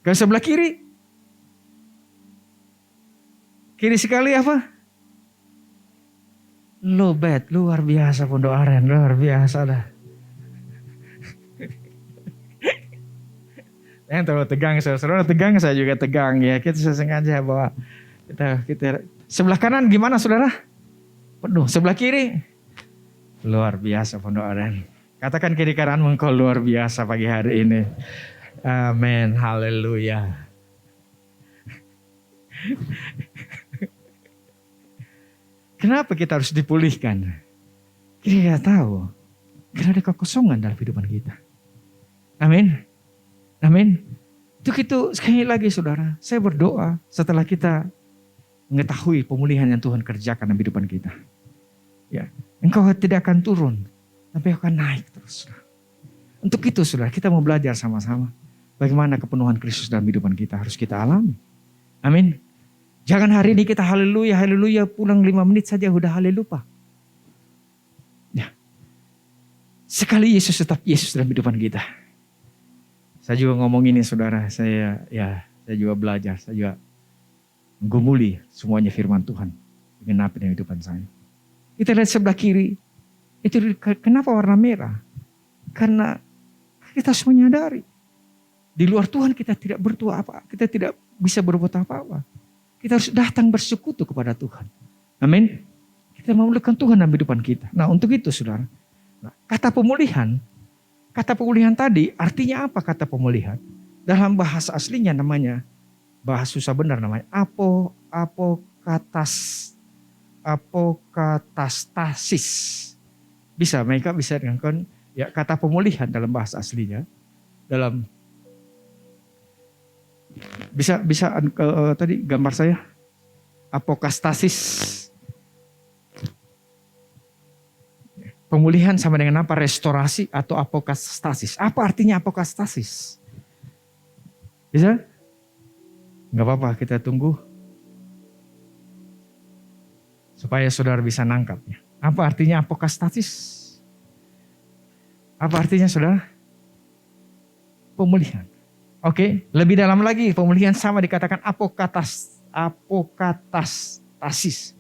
Ke sebelah kiri? Kiri sekali apa? Lobet, luar biasa Pondok Aren, luar biasa dah. Yang terlalu tegang, saudara tegang, saya juga tegang ya. Kita sengaja bahwa kita sebelah kanan gimana saudara? Penuh. Sebelah kiri? Luar biasa Pondok Aren. Katakan kiri kananmu engkau luar biasa pagi hari ini. Amin, haleluya. Kenapa kita harus dipulihkan? Kita tahu. Karena ada kekosongan dalam kehidupan kita. Amin. Amin. Untuk itu sekali lagi saudara. Saya berdoa setelah kita mengetahui pemulihan yang Tuhan kerjakan dalam kehidupan kita. Ya, engkau tidak akan turun. Tapi akan naik terus. Untuk itu saudara kita mau belajar sama-sama. Bagaimana kepenuhan Kristus dalam kehidupan kita harus kita alami. Amin. Jangan hari ini kita haleluya, haleluya, pulang 5 menit saja udah haleluya. Ya. Sekali Yesus tetap Yesus dalam kehidupan kita. Saya juga ngomong ini saudara, saya juga belajar, saya juga menggumuli semuanya firman Tuhan. Dengan apa dalam kehidupan saya. Kita lihat sebelah kiri, itu kenapa warna merah? Karena kita harus menyadari. Di luar Tuhan kita tidak berbuat apa, kita tidak bisa berbuat apa-apa. Kita harus datang bersekutu kepada Tuhan. Amin. Kita memerlukan Tuhan dalam kehidupan kita. Nah untuk itu saudara. Nah, kata pemulihan tadi artinya apa kata pemulihan? Dalam bahasa aslinya namanya, bahasa susah benar namanya, apokatastasis. Bisa, mereka bisa dengan ya kata pemulihan dalam bahasa aslinya. Dalam bisa tadi gambar saya apokastasis. Pemulihan sama dengan apa? Restorasi atau apokastasis. Apa artinya apokastasis? Bisa? Gak apa-apa, kita tunggu. Supaya saudara bisa nangkapnya. Apa artinya apokastasis? Apa artinya saudara? Pemulihan. Oke, lebih dalam lagi. Pemulihan sama dikatakan apokatastasis.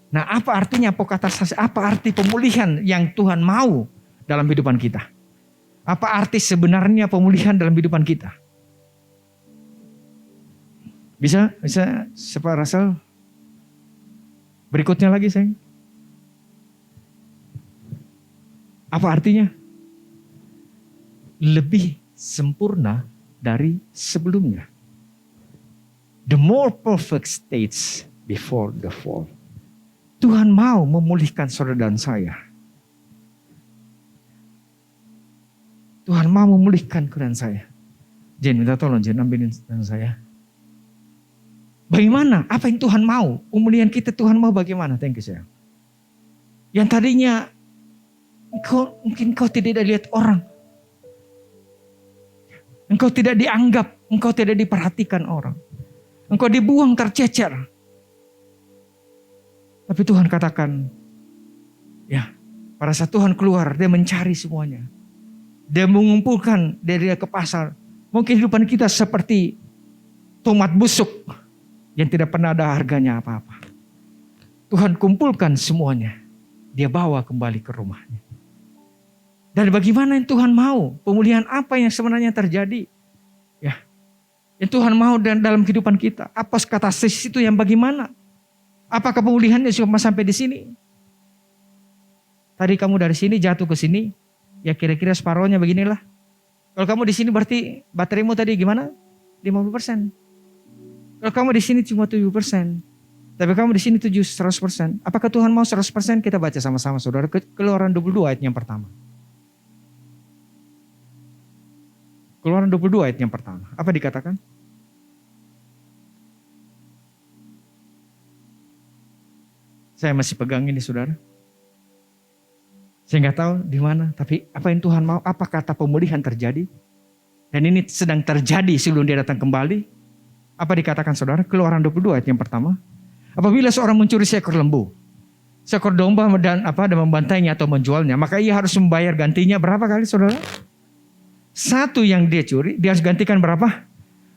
Nah, apa artinya apokatastasis? Apa arti pemulihan yang Tuhan mau dalam kehidupan kita? Apa arti sebenarnya pemulihan dalam kehidupan kita? Bisa Pak Russell? Berikutnya lagi, sayang. Apa artinya? Lebih sempurna dari sebelumnya. The more perfect states before the fall. Tuhan mau memulihkan saudara dan saya. Tuhan mau memulihkan kau dan saya. Jen, minta tolong Jen, ambilin dan saya. Bagaimana? Apa yang Tuhan mau? Pemulihan kita Tuhan mau bagaimana? Thank you, sayang. Yang tadinya mungkin kau tidak dilihat orang. Engkau tidak dianggap, engkau tidak diperhatikan orang. Engkau dibuang tercecer. Tapi Tuhan katakan, ya, pada saat Tuhan keluar, dia mencari semuanya. Dia mengumpulkan dari dia ke pasar. Mungkin kehidupan kita seperti tomat busuk yang tidak pernah ada harganya apa-apa. Tuhan kumpulkan semuanya. Dia bawa kembali ke rumahnya. Dan bagaimana yang Tuhan mau? Pemulihan apa yang sebenarnya terjadi? Ya, yang Tuhan mau dalam kehidupan kita. Apa katasis itu yang bagaimana? Apakah pemulihannya cuma sampai di sini? Tadi kamu dari sini jatuh ke sini, ya kira-kira separohnya beginilah. Kalau kamu di sini berarti bateraimu tadi gimana? 50%. Kalau kamu di sini cuma 7%. Tapi kamu di sini 100%. Apakah Tuhan mau 100%? Kita baca sama-sama saudara. Keluaran 22 ayat yang pertama. Keluaran 22 ayat yang pertama. Apa dikatakan? Saya masih pegang ini saudara. Saya nggak tahu di mana. Tapi apa yang Tuhan mau? Apa kata pemulihan terjadi? Dan ini sedang terjadi sebelum dia datang kembali. Apa dikatakan saudara? Keluaran 22 ayat yang pertama. Apabila seorang mencuri seekor lembu, seekor domba dan membantainya atau menjualnya, maka ia harus membayar gantinya berapa kali saudara? Satu yang dia curi, dia harus gantikan berapa?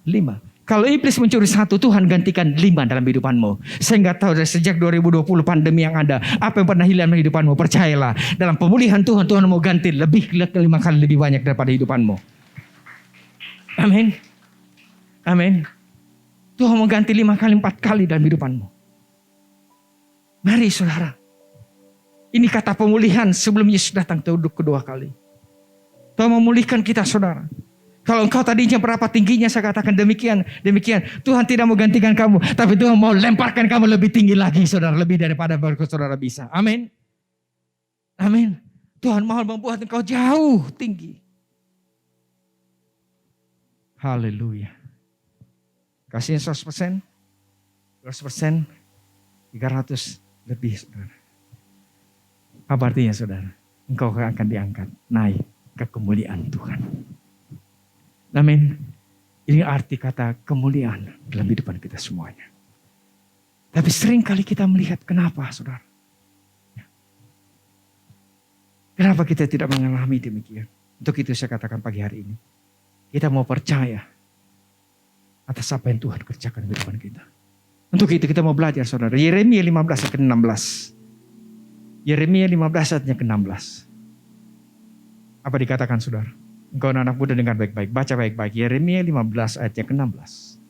5. Kalau iblis mencuri 1, Tuhan gantikan 5 dalam kehidupanmu. Saya nggak tahu dari sejak 2020 pandemi yang ada, apa yang pernah hilang dalam kehidupanmu? Percayalah, dalam pemulihan Tuhan mau ganti lebih 5 kali lebih banyak daripada kehidupanmu. Amin. Amin. Tuhan mau ganti 5 kali, 4 kali dalam kehidupanmu. Mari saudara. Ini kata pemulihan sebelum Yesus datang kedua kali. Tuhan memulihkan kita saudara. Kalau engkau tadinya berapa tingginya, saya katakan demikian. Tuhan tidak mau gantikan kamu, tapi Tuhan mau lemparkan kamu lebih tinggi lagi saudara. Lebih daripada saudara bisa. Amin. Amin. Tuhan mau membuat engkau jauh tinggi. Haleluya. Kasihnya 100%. 100%. 300 lebih saudara. Apa artinya saudara? Engkau akan diangkat naik ke kemuliaan Tuhan. Amin. Ini arti kata kemuliaan dalam kehidupan kita semuanya. Tapi sering kali kita melihat kenapa saudara. Kenapa kita tidak mengalami demikian. Untuk itu saya katakan pagi hari ini. Kita mau percaya atas apa yang Tuhan kerjakan di kehidupan kita. Untuk itu kita mau belajar saudara. Yeremia 15 ayat ke-16. Yeremia 15 ayatnya ke-16. Apa dikatakan saudara? Engkau anak muda dengar baik-baik. Baca baik-baik. Yeremia 15 ayatnya ke-16.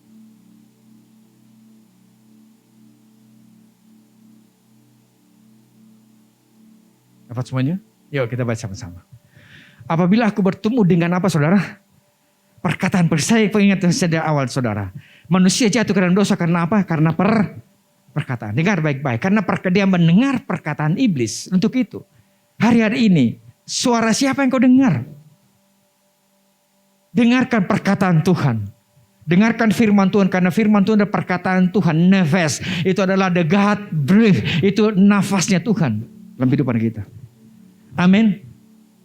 Dapat semuanya? Yuk kita baca sama-sama. Apabila aku bertemu dengan apa saudara? Perkataan saya pengingat sejak awal saudara. Manusia jatuh ke dalam dosa karena apa? Karena perkataan. Dengar baik-baik. Karena dia mendengar perkataan iblis. Untuk itu. Hari-hari ini. Suara siapa yang kau dengar? Dengarkan perkataan Tuhan. Dengarkan firman Tuhan. Karena firman Tuhan adalah perkataan Tuhan. Nefes. Itu adalah the God breath. Itu nafasnya Tuhan dalam kehidupan kita. Amin.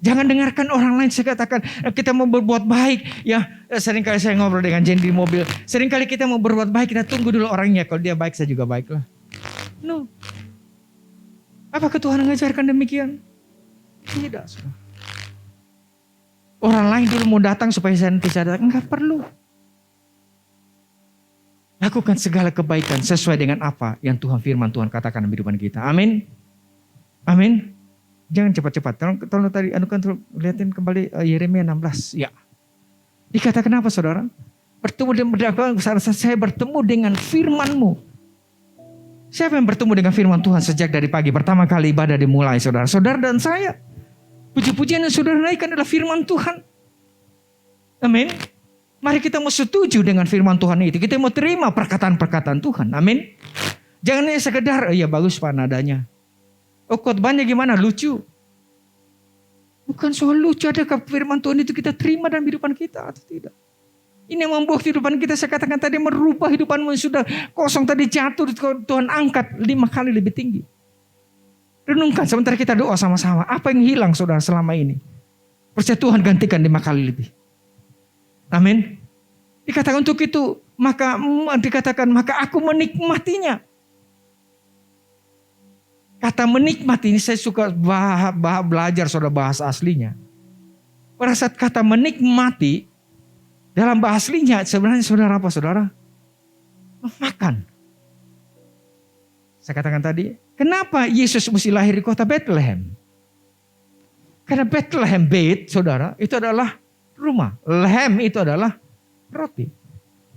Jangan dengarkan orang lain. Saya katakan kita mau berbuat baik. Ya, seringkali saya ngobrol dengan Jen di mobil. Seringkali kita mau berbuat baik, kita tunggu dulu orangnya. Kalau dia baik, saya juga baik lah. No. Apakah Tuhan mengajarkan demikian? Tidak. Orang lain dulu mau datang supaya saya nanti saya datang. Enggak perlu. Lakukan segala kebaikan sesuai dengan apa yang Tuhan firman Tuhan katakan dalam kehidupan kita. Amin. Amin. Jangan cepat-cepat. Tolong tadi lihatin kembali Yeremia 16. Ya. Dikatakan apa saudara? Saya bertemu dengan firman-Mu. Siapa yang bertemu dengan firman Tuhan sejak dari pagi? Pertama kali ibadah dimulai saudara. Saudara dan saya. Puji-pujian yang saudara naikkan adalah firman Tuhan. Amin. Mari kita mau setuju dengan firman Tuhan itu. Kita mau terima perkataan-perkataan Tuhan. Amin. Jangan hanya sekedar, ya bagus Pak nadanya. Oh khotbahnya gimana? Lucu. Bukan soal lucu, adakah firman Tuhan itu kita terima dalam kehidupan kita atau tidak? Ini yang membuat kehidupan kita, saya katakan tadi, merubah kehidupanmu yang sudah kosong tadi jatuh, Tuhan angkat 5 kali lebih tinggi. Renungkan sementara kita doa sama-sama. Apa yang hilang saudara selama ini? Percaya Tuhan gantikan 5 kali lebih. Amin. Dikatakan untuk itu, maka aku menikmatinya. Kata menikmati ini saya suka belajar saudara bahasa aslinya. Pada saat kata menikmati dalam bahasa aslinya sebenarnya saudara apa saudara? Memakan. Saya katakan tadi, kenapa Yesus mesti lahir di kota Bethlehem? Karena Bethlehem, Beth saudara, itu adalah rumah. Lehem itu adalah roti.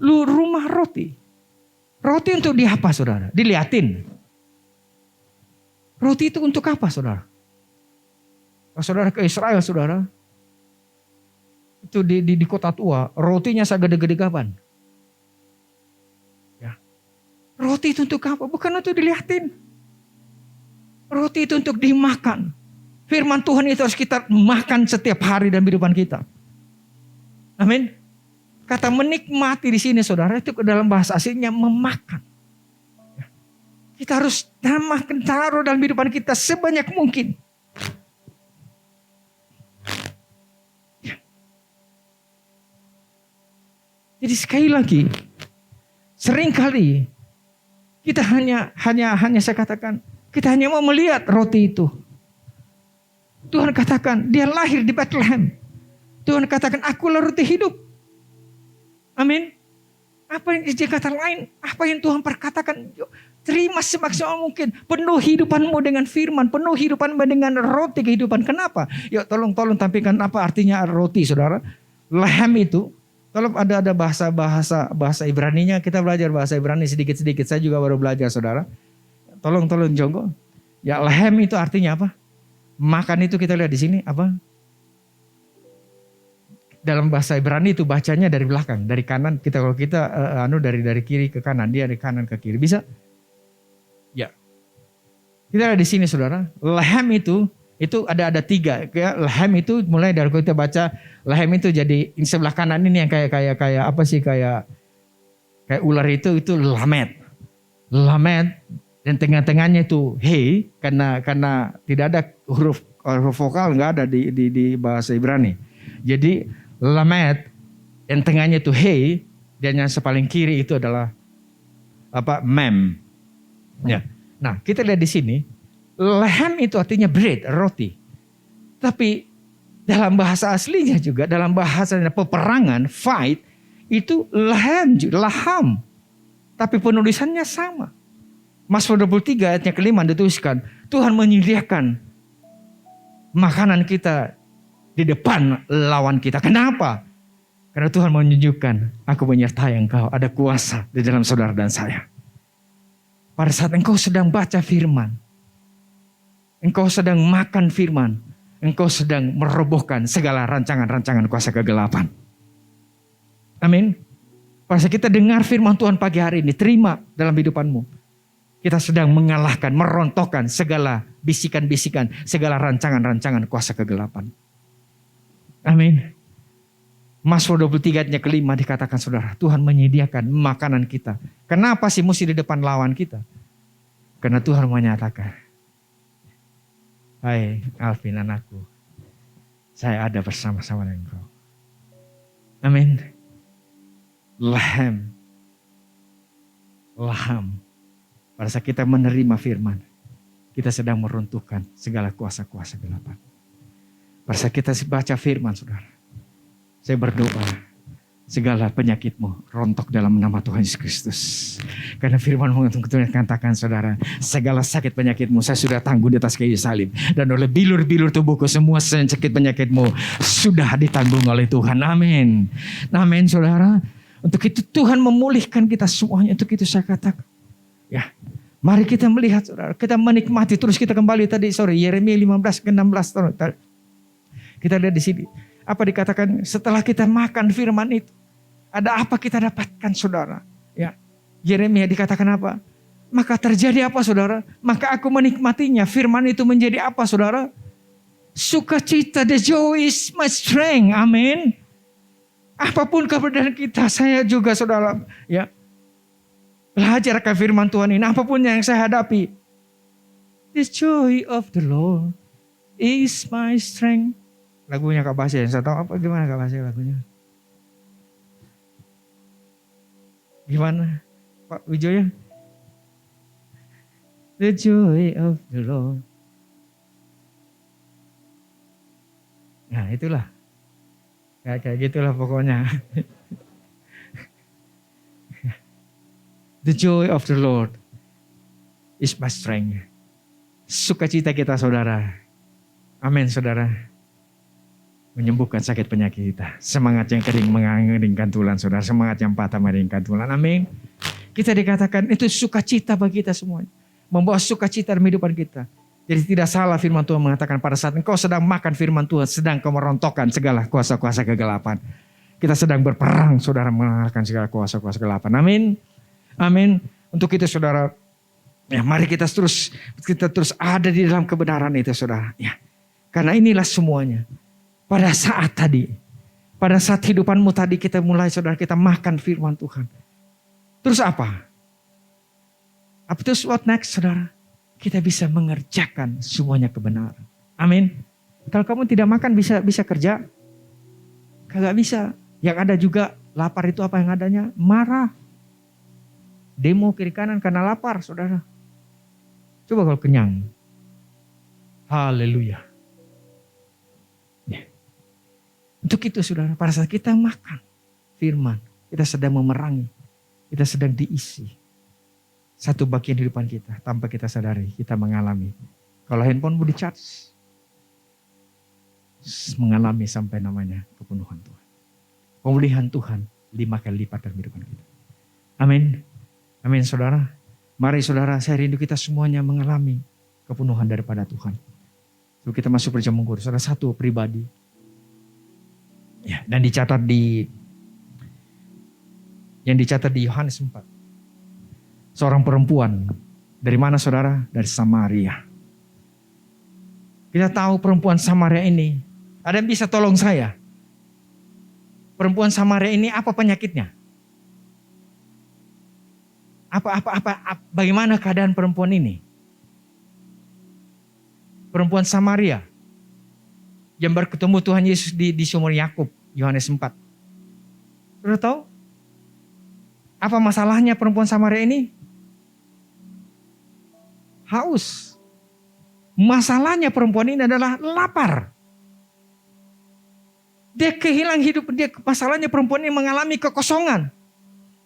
Rumah roti. Roti untuk diapa saudara? Dilihatin. Roti itu untuk apa saudara? Kalau saudara ke Israel saudara, itu di kota tua, rotinya segede-gede gaban. Ya. Roti itu untuk apa? Bukan untuk dilihatin. Roti itu untuk dimakan. Firman Tuhan itu harus kita makan setiap hari dalam kehidupan kita. Amin. Kata menikmati di sini saudara, itu dalam bahasa aslinya memakan. Kita harus taruh dalam kehidupan kita sebanyak mungkin. Jadi sekali lagi, seringkali kita hanya saya katakan, kita hanya mau melihat roti itu. Tuhan katakan, dia lahir di Bethlehem. Tuhan katakan, akulah roti hidup. Amin. Apa yang kata lain, apa yang Tuhan perkatakan, terima semaksimal mungkin. Penuh hidupanmu dengan firman. Penuh hidupanmu dengan roti kehidupan. Kenapa? Yuk tolong tampilkan apa artinya roti saudara. Lehem itu. Tolong ada bahasa Ibraninya. Kita belajar bahasa Ibrani sedikit-sedikit. Saya juga baru belajar saudara. Tolong Jonggo. Ya lehem itu artinya apa? Makan itu kita lihat di sini apa? Dalam bahasa Ibrani itu bacanya dari belakang. Dari kanan. Kalau kita dari kiri ke kanan. Dia dari kanan ke kiri. Bisa? Ya, kita ada di sini saudara. Lehem itu ada 3. Ya, lehem itu mulai dari kita baca lehem itu jadi sebelah kanan ini yang kayak apa sih kayak ular itu lamet. Lamet dan tengah-tengahnya itu he karena tidak ada huruf vokal nggak ada di bahasa Ibrani. Jadi lamet yang tengahnya itu he dan yang sepaling kiri itu adalah apa mem. Ya. Nah, kita lihat di sini, lehem itu artinya bread, roti. Tapi dalam bahasa aslinya juga, dalam bahasa peperangan, fight, itu laham. Tapi penulisannya sama. Mazmur 23 ayatnya ke-5 dituliskan, Tuhan menyediakan makanan kita di depan lawan kita. Kenapa? Karena Tuhan menunjukkan, aku menyertai engkau, ada kuasa di dalam saudara dan saya. Pada saat engkau sedang baca firman, engkau sedang makan firman, engkau sedang merobohkan segala rancangan-rancangan kuasa kegelapan. Amin. Pada saat kita dengar firman Tuhan pagi hari ini, terima dalam hidupanmu. Kita sedang mengalahkan, merontokkan segala bisikan-bisikan, segala rancangan-rancangan kuasa kegelapan. Amin. Mazmur 23 ayatnya ke-5 dikatakan saudara, Tuhan menyediakan makanan kita. Kenapa sih mesti di depan lawan kita? Karena Tuhan menyatakan, Hai Alvin anakku, saya ada bersama-sama dengan engkau. Amin. Laham. Pada saat kita menerima firman, kita sedang meruntuhkan segala kuasa-kuasa gelapan. Pada saat kita baca firman, saudara, saya berdoa, segala penyakitmu rontok dalam nama Tuhan Yesus Kristus. Karena firman-Mu katakan, saudara, segala sakit penyakitmu saya sudah tanggung di atas kayu salib. Dan oleh bilur-bilur tubuhku semua sakit penyakitmu sudah ditanggung oleh Tuhan. Amin. Amin, saudara. Untuk itu Tuhan memulihkan kita semuanya. Untuk itu saya katakan, ya, mari kita melihat, saudara, kita menikmati. Terus kita kembali tadi sore, Yeremia 15 ke 16. Kita lihat di sini. Apa dikatakan setelah kita makan firman itu? Ada apa kita dapatkan, saudara? Ya, Yeremia dikatakan apa? Maka terjadi apa, saudara? Maka aku menikmatinya. Firman itu menjadi apa, saudara? Sukacita, the joy is my strength. Amin. Apapun keberadaan kita, saya juga, saudara, ya, belajar akan firman Tuhan ini. Apapun yang saya hadapi, the joy of the Lord is my strength. Lagunya Kak Basya, yang saya tahu apa, gimana Kak Basya lagunya? Gimana Pak Wijoyo? The joy of the Lord. Nah itulah. Kayak gitulah pokoknya. The joy of the Lord is my strength. Sukacita kita, saudara. Amin, saudara. Menyembuhkan sakit penyakit kita. Semangat yang kering mengeringkan tulang, saudara. Semangat yang patah mengeringkan tulang. Amin. Kita dikatakan itu sukacita bagi kita semuanya. Membawa sukacita dalam kehidupan kita. Jadi tidak salah firman Tuhan mengatakan pada saat engkau sedang makan firman Tuhan, sedang kau merontokkan segala kuasa-kuasa kegelapan. Kita sedang berperang, saudara, mengalahkan segala kuasa-kuasa kegelapan. Amin. Amin. Untuk itu, saudara, ya, mari kita terus ada di dalam kebenaran itu, saudara. Ya. Karena inilah semuanya. Pada saat hidupanmu tadi kita mulai, saudara, kita makan firman Tuhan. Terus apa? Terus what next, saudara? Kita bisa mengerjakan semuanya kebenaran. Amin. Kalau kamu tidak makan bisa kerja? Kagak bisa. Yang ada juga lapar itu apa yang adanya? Marah. Demo kiri kanan karena lapar, saudara. Coba kalau kenyang. Haleluya. Untuk itu, saudara, pada saat kita makan firman, kita sedang memerangi, kita sedang diisi. Satu bagian kehidupan kita, tanpa kita sadari, kita mengalami. Kalau handphone di charge, mengalami sampai namanya kepenuhan Tuhan. Pemulihan Tuhan 5 kali lipat dalam kehidupan kita. Amin. Amin, saudara. Mari, saudara, saya rindu kita semuanya mengalami kepenuhan daripada Tuhan. Lalu kita masuk perjamuan kudus. Saudara, satu pribadi. Ya, dan dicatat yang dicatat di Yohanes 4. Seorang perempuan. Dari mana, saudara? Dari Samaria. Kita tahu perempuan Samaria ini. Ada yang bisa tolong saya? Perempuan Samaria ini apa penyakitnya? Bagaimana keadaan perempuan ini? Perempuan Samaria yang bertemu Tuhan Yesus di sumur Yakub, Yohanes 4. Sudah tahu? Apa masalahnya perempuan Samaria ini? Haus. Masalahnya perempuan ini adalah lapar. Dia kehilangan hidup dia. Masalahnya perempuan ini mengalami kekosongan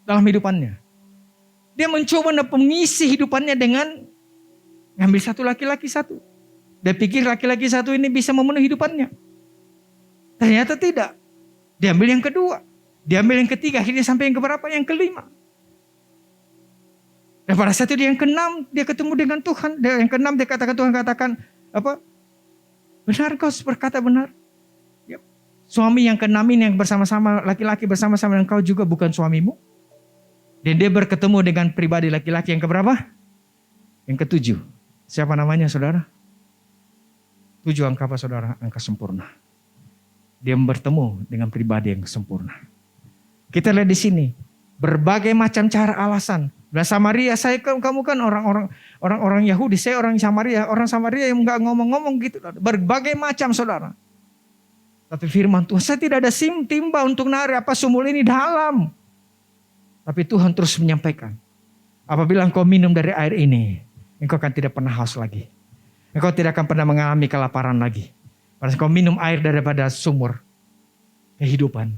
dalam hidupannya. Dia mencoba mengisi hidupannya dengan ngambil satu laki-laki satu. Dia pikir laki-laki satu ini bisa memenuhi hidupannya. Ternyata tidak. Dia ambil yang kedua. Dia ambil yang ketiga. Akhirnya sampai yang keberapa? Yang kelima. Dan pada saat itu yang keenam dia ketemu dengan Tuhan. Yang keenam dia katakan, Tuhan katakan apa? Benar kau berkata benar. Ya. Suami yang keenam ini yang bersama-sama, laki-laki bersama-sama dengan kau juga bukan suamimu. Dan dia berketemu dengan pribadi laki-laki yang keberapa? Yang ketujuh. Siapa namanya, saudara? 7 angka apa, saudara? Angka sempurna. Dia bertemu dengan pribadi yang sempurna. Kita lihat di sini. Berbagai macam cara alasan Lah Samaria, kamu kan orang Yahudi, saya orang Samaria. Orang Samaria yang nggak ngomong-ngomong gitu. Berbagai macam saudara. Tapi firman Tuhan, saya tidak ada timba untuk narik sumur ini dalam. Tapi Tuhan terus menyampaikan, apabila engkau minum dari air ini, engkau akan tidak pernah haus lagi. Engkau tidak akan pernah mengalami kelaparan lagi. Pada engkau minum air daripada sumur kehidupan.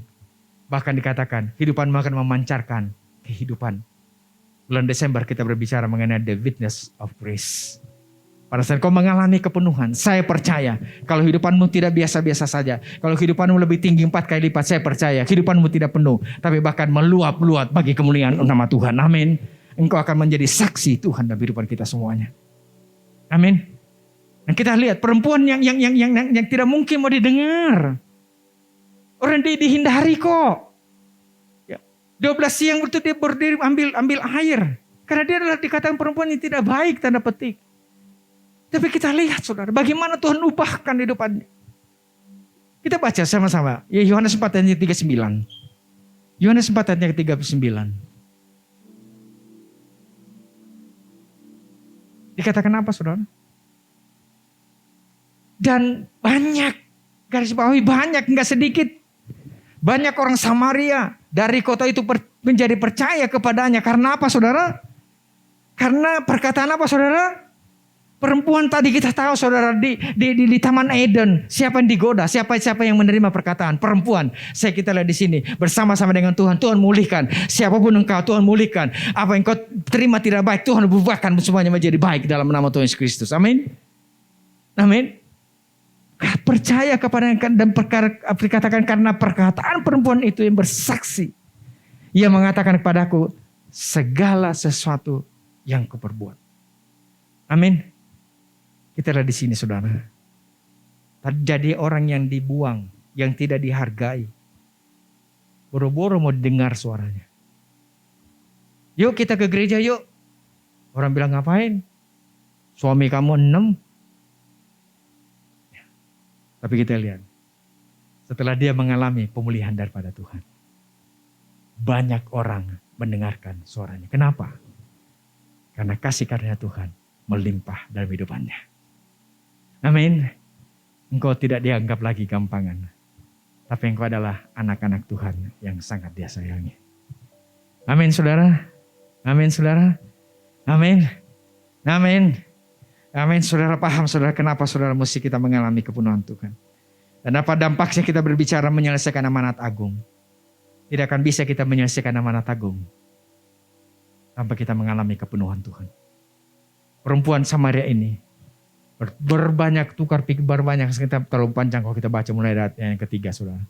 Bahkan dikatakan, kehidupanmu akan memancarkan kehidupan. Bulan Desember kita berbicara mengenai the witness of grace. Pada saat kau mengalami kepenuhan, saya percaya kalau hidupanmu tidak biasa-biasa saja, kalau hidupanmu lebih tinggi 4 kali lipat, saya percaya hidupanmu tidak penuh, tapi bahkan meluap-luap bagi kemuliaan nama Tuhan. Amin. Engkau akan menjadi saksi Tuhan dalam kehidupan kita semuanya. Amin. Dan kita lihat perempuan yang tidak mungkin mau didengar. Orang dihindari kok. 12 siang waktu dia berdiri ambil air. Karena dia adalah dikatakan perempuan yang tidak baik, tanda petik. Tapi kita lihat saudara, bagaimana Tuhan ubahkan hidupannya. Kita baca sama-sama. Ya, Yohanes 4 ayat 39. Yohanes 4 ayat 39. Dikatakan apa saudara? Dan banyak, garis bawahi banyak, enggak sedikit. Banyak orang Samaria dari kota itu menjadi percaya kepadanya. Karena apa saudara? Karena perkataan apa saudara? Perempuan tadi kita tahu saudara di Taman Eden. Siapa yang digoda? Siapa yang menerima perkataan? Perempuan. Kita lihat di sini. Bersama-sama dengan Tuhan. Tuhan mulihkan. Siapapun engkau Tuhan mulihkan. Apa yang kau terima tidak baik. Tuhan ubahkan semuanya menjadi baik dalam nama Tuhan Yesus Kristus. Amin. Amin. Percaya kepada dan dikatakan karena perkataan perempuan itu yang bersaksi. Ia mengatakan kepadaku segala sesuatu yang kuperbuat. Amin. Kita lihat di sini saudara. Jadi orang yang dibuang, yang tidak dihargai. Boro-boro mau dengar suaranya. Yuk kita ke gereja yuk. Orang bilang ngapain? Suami kamu 6. Tapi kita lihat. Setelah dia mengalami pemulihan daripada Tuhan. Banyak orang mendengarkan suaranya. Kenapa? Karena kasih karunia Tuhan melimpah dalam hidupannya. Amin. Engkau tidak dianggap lagi gampangan. Tapi engkau adalah anak-anak Tuhan yang sangat dia sayangi. Amin saudara. Amin saudara. Amin. Amin. Amin. Saudara paham saudara kenapa saudara mesti kita mengalami kepenuhan Tuhan. Dan apa dampaknya kita berbicara menyelesaikan amanat agung. Tidak akan bisa kita menyelesaikan amanat agung tanpa kita mengalami kepenuhan Tuhan. Perempuan Samaria ini berbanyak tukar pikir, berbanyak kita terlalu panjang kalau kita baca mulai dari yang ketiga saudara.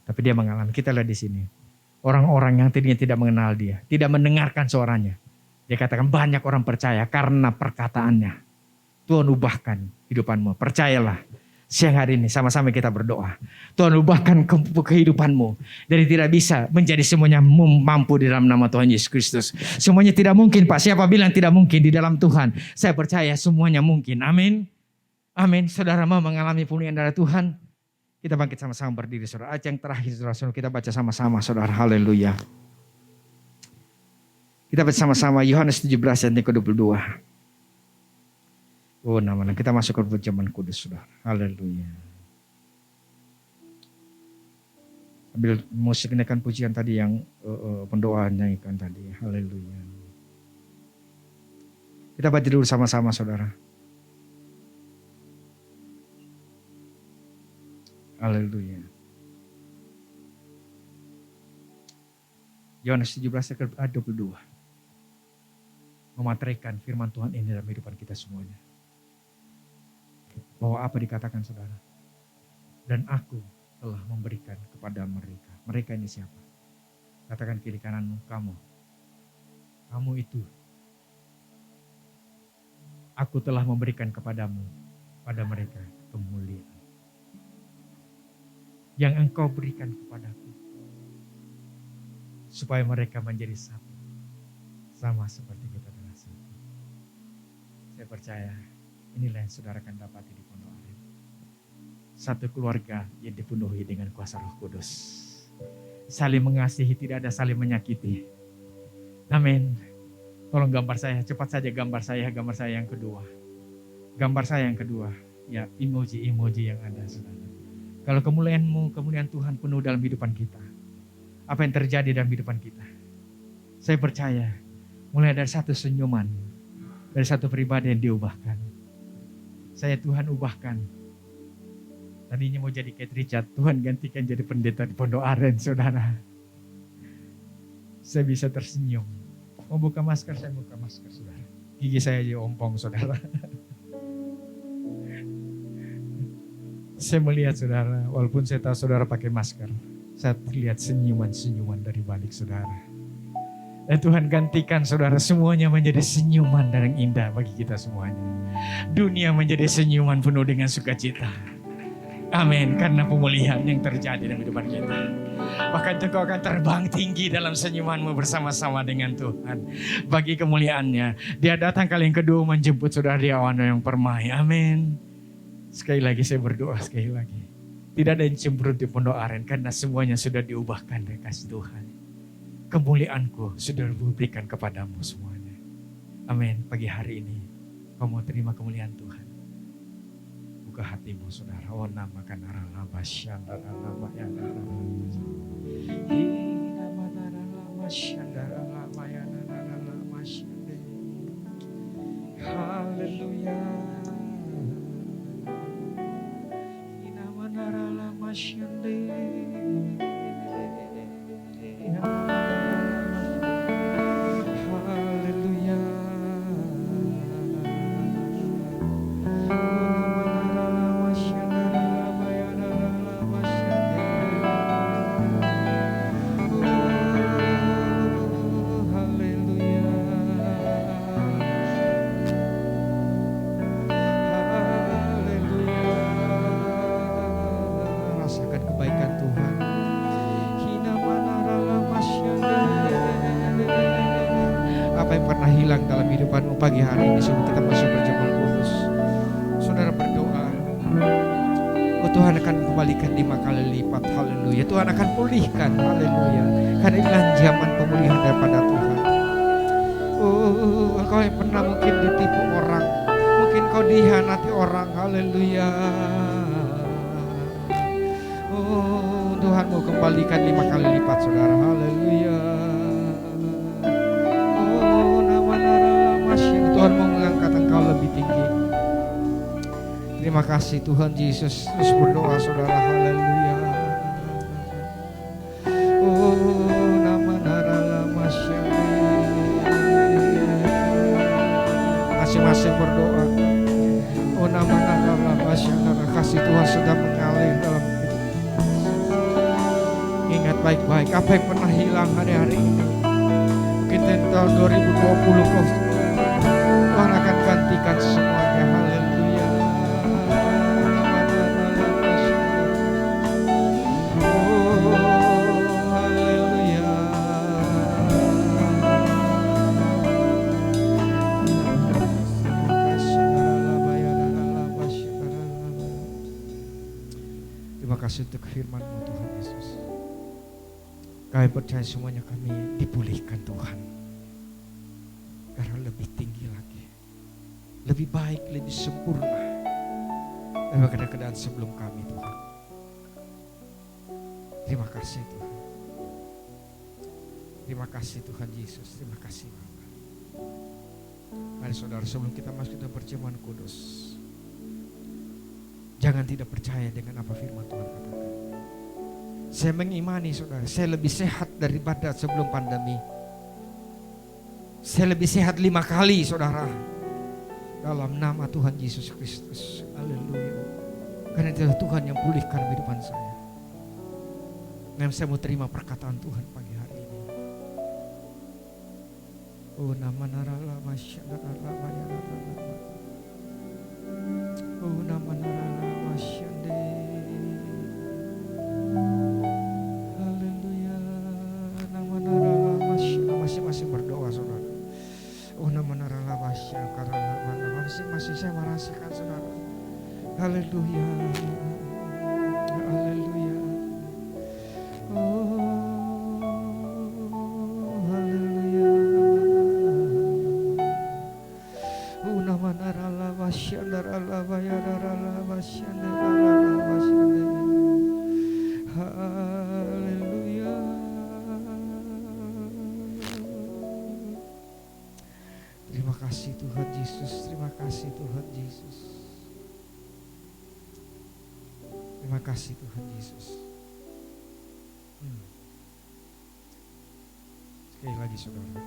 Tapi dia mengalami, kita lihat di sini. Orang-orang yang tadinya tidak mengenal dia, tidak mendengarkan suaranya. Dia katakan banyak orang percaya karena perkataannya. Tuhan ubahkan hidupanmu, percayalah. Siang hari ini sama-sama kita berdoa. Tuhan ubahkan kehidupanmu. Dari tidak bisa menjadi semuanya mampu di dalam nama Tuhan Yesus Kristus. Semuanya tidak mungkin Pak. Siapa bilang tidak mungkin di dalam Tuhan? Saya percaya semuanya mungkin. Amin. Amin. Saudara mau mengalami pemulihan dari Tuhan? Kita bangkit sama-sama berdiri saudara. Ayat yang terakhir saudara. Kita baca sama-sama saudara. Haleluya. Kita baca sama-sama Yohanes 17 ayat ke-22. Oh nama kita masuk ke perjamuan kudus saudara. Haleluya. Ambil musik naikkan pujian tadi yang pendoa nyanyikan tadi. Haleluya. Kita baca dulu sama-sama saudara. Haleluya. Yohanes 17 ayat 22. Memateraikan firman Tuhan ini dalam kehidupan kita semuanya. Bahwa apa dikatakan saudara? Dan aku telah memberikan kepada mereka. Mereka ini siapa? Katakan kiri kananmu, kamu. Kamu itu. Aku telah memberikan kepadamu, pada mereka kemuliaan. Yang engkau berikan kepadaku. Supaya mereka menjadi satu. Sama seperti kita adalah satu. Saya percaya inilah yang saudara akan dapati di Pondok Aren. Satu keluarga yang dipenuhi dengan kuasa Roh Kudus. Saling mengasihi, tidak ada saling menyakiti. Amin. Tolong gambar saya, cepat saja gambar saya yang kedua. Gambar saya yang kedua, ya emoji-emoji yang ada saudara. Kalau kemuliaan Tuhan penuh dalam kehidupan kita. Apa yang terjadi dalam kehidupan kita? Saya percaya, mulai dari satu senyuman, dari satu pribadi yang diubahkan. Saya Tuhan ubahkan. Tadinya mau jadi Kate Richard, Tuhan gantikan jadi pendeta di Pondok Aren, saudara. Saya bisa tersenyum. Mau buka masker, saya buka masker, saudara. Gigi saya aja ompong, saudara. Saya melihat saudara, walaupun saya tahu saudara pakai masker, saya lihat senyuman-senyuman dari balik saudara. Dan Tuhan gantikan saudara semuanya menjadi senyuman dan yang indah bagi kita semuanya. Dunia menjadi senyuman penuh dengan sukacita. Amin, karena pemulihan yang terjadi dalam kehidupan kita. Bahkan engkau akan terbang tinggi dalam senyumanmu bersama-sama dengan Tuhan. Bagi kemuliaannya, Dia datang kali yang kedua menjemput saudara di awan yang permai. Amin. Sekali lagi saya berdoa sekali lagi. Tidak ada yang cemberut di Pondok Aren karena semuanya sudah diubahkan dengan kasih Tuhan. Kemuliaanku sudah diberikan kepadamu semuanya. Amin. Pagi hari ini kau mau terima kemuliaan Tuhan. Buka hatimu saudara. Oh namakan arah basyandara lama ya haleluya. Pagi hari ini sebelum kita masuk perjamuan kudus, saudara berdoa, oh Tuhan akan kembalikan 5 kali lipat, haleluya. Tuhan akan pulihkan, haleluya. Karena inilah zaman pemulihan daripada Tuhan. Oh, engkau yang pernah mungkin ditipu orang, mungkin kau dihianati orang, haleluya. Oh, Tuhan mau kembalikan 5 kali lipat, saudara, haleluya. Tuhan mau mengangkat engkau lebih tinggi. Terima kasih Tuhan Yesus. Terus berdoa saudara, haleluya. Oh nama narala masyali. Masing-masing berdoa. Oh nama narala masyali. Kasih Tuhan sudah mengalir dalam hidup. Ingat baik-baik apa yang pernah hilang hari-hari ini. Mungkin tahun 2020 kau Tuhan akan gantikan semuanya, haleluya. Oh, haleluya. Terima kasih untuk firman-Mu Tuhan Yesus. Kami percaya semuanya kami dipulihkan Tuhan. Karena lebih tinggi lagi, lebih baik, lebih sempurna daripada keadaan sebelum kami Tuhan. Terima kasih Tuhan. Terima kasih Tuhan Yesus. Terima kasih Bapa. Mari saudara, sebelum kita masuk ke perjamuan kudus, jangan tidak percaya dengan apa firman Tuhan katakan. Saya mengimani saudara, saya lebih sehat daripada sebelum pandemi. Saya lebih sehat 5 kali saudara. Dalam nama Tuhan Yesus Kristus. Haleluya. Karena itu Tuhan yang pulihkan kehidupan saya. Dan saya mau terima perkataan Tuhan pagi hari ini. Oh nama narala masyadara bayarara. Oh nama narala masyande. Haleluya. Nama narala masyadara. Masing-masing berdoa saudara. Oh nama narala masya karena masing-masing saya merasakan saudara. Haleluya. Haleluya. Oh haleluya. kasih Tuhan Yesus, terima kasih Tuhan Yesus. Terima kasih Tuhan Yesus. Sekali lagi saudara.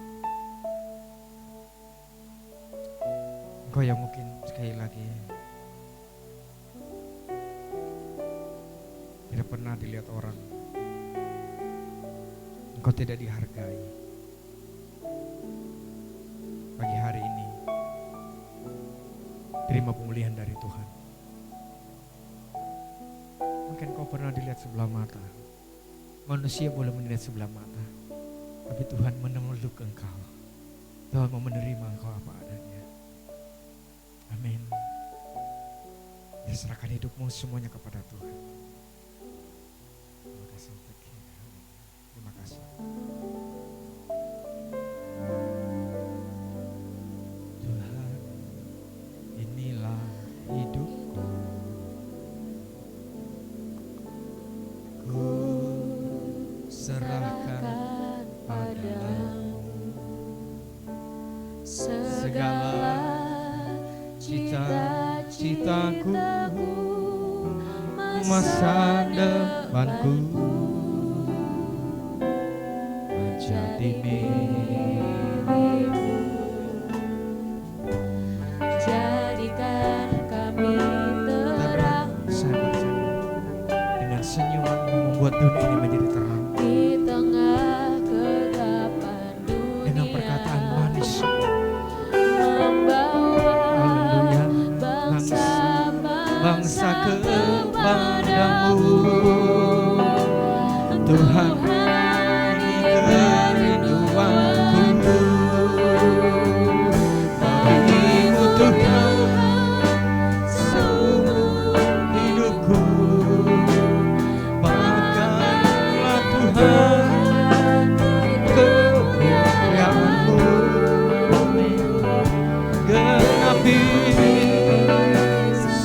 Engkau yang mungkin sekali lagi tidak pernah dilihat orang. Engkau tidak dihargai. Pagi hari ini terima pemulihan dari Tuhan. Mungkin kau pernah dilihat sebelah mata. Manusia boleh melihat sebelah mata, tapi Tuhan memeluk engkau. Tuhan mau menerima engkau apa adanya. Amin. Ya, serahkan hidupmu semuanya kepada Tuhan. Terima kasih untuk terima kasih. Tuhan, inilah hidupku. Ku serahkan padamu segala cita-citaku, masa depanku menjadi milikmu. Jadikan kami terang Dengan senyumanmu membuat dunia ini menjadi terang. di tengah kegelapan dunia. Dengan perkataan manis, Membawa haleluya, bangsa kepadamu. Tuhan, ini kerinduanku. Bagimu Tuhan, seumur hidupku. Pakailah Tuhan kemuliaan-Mu. Genapi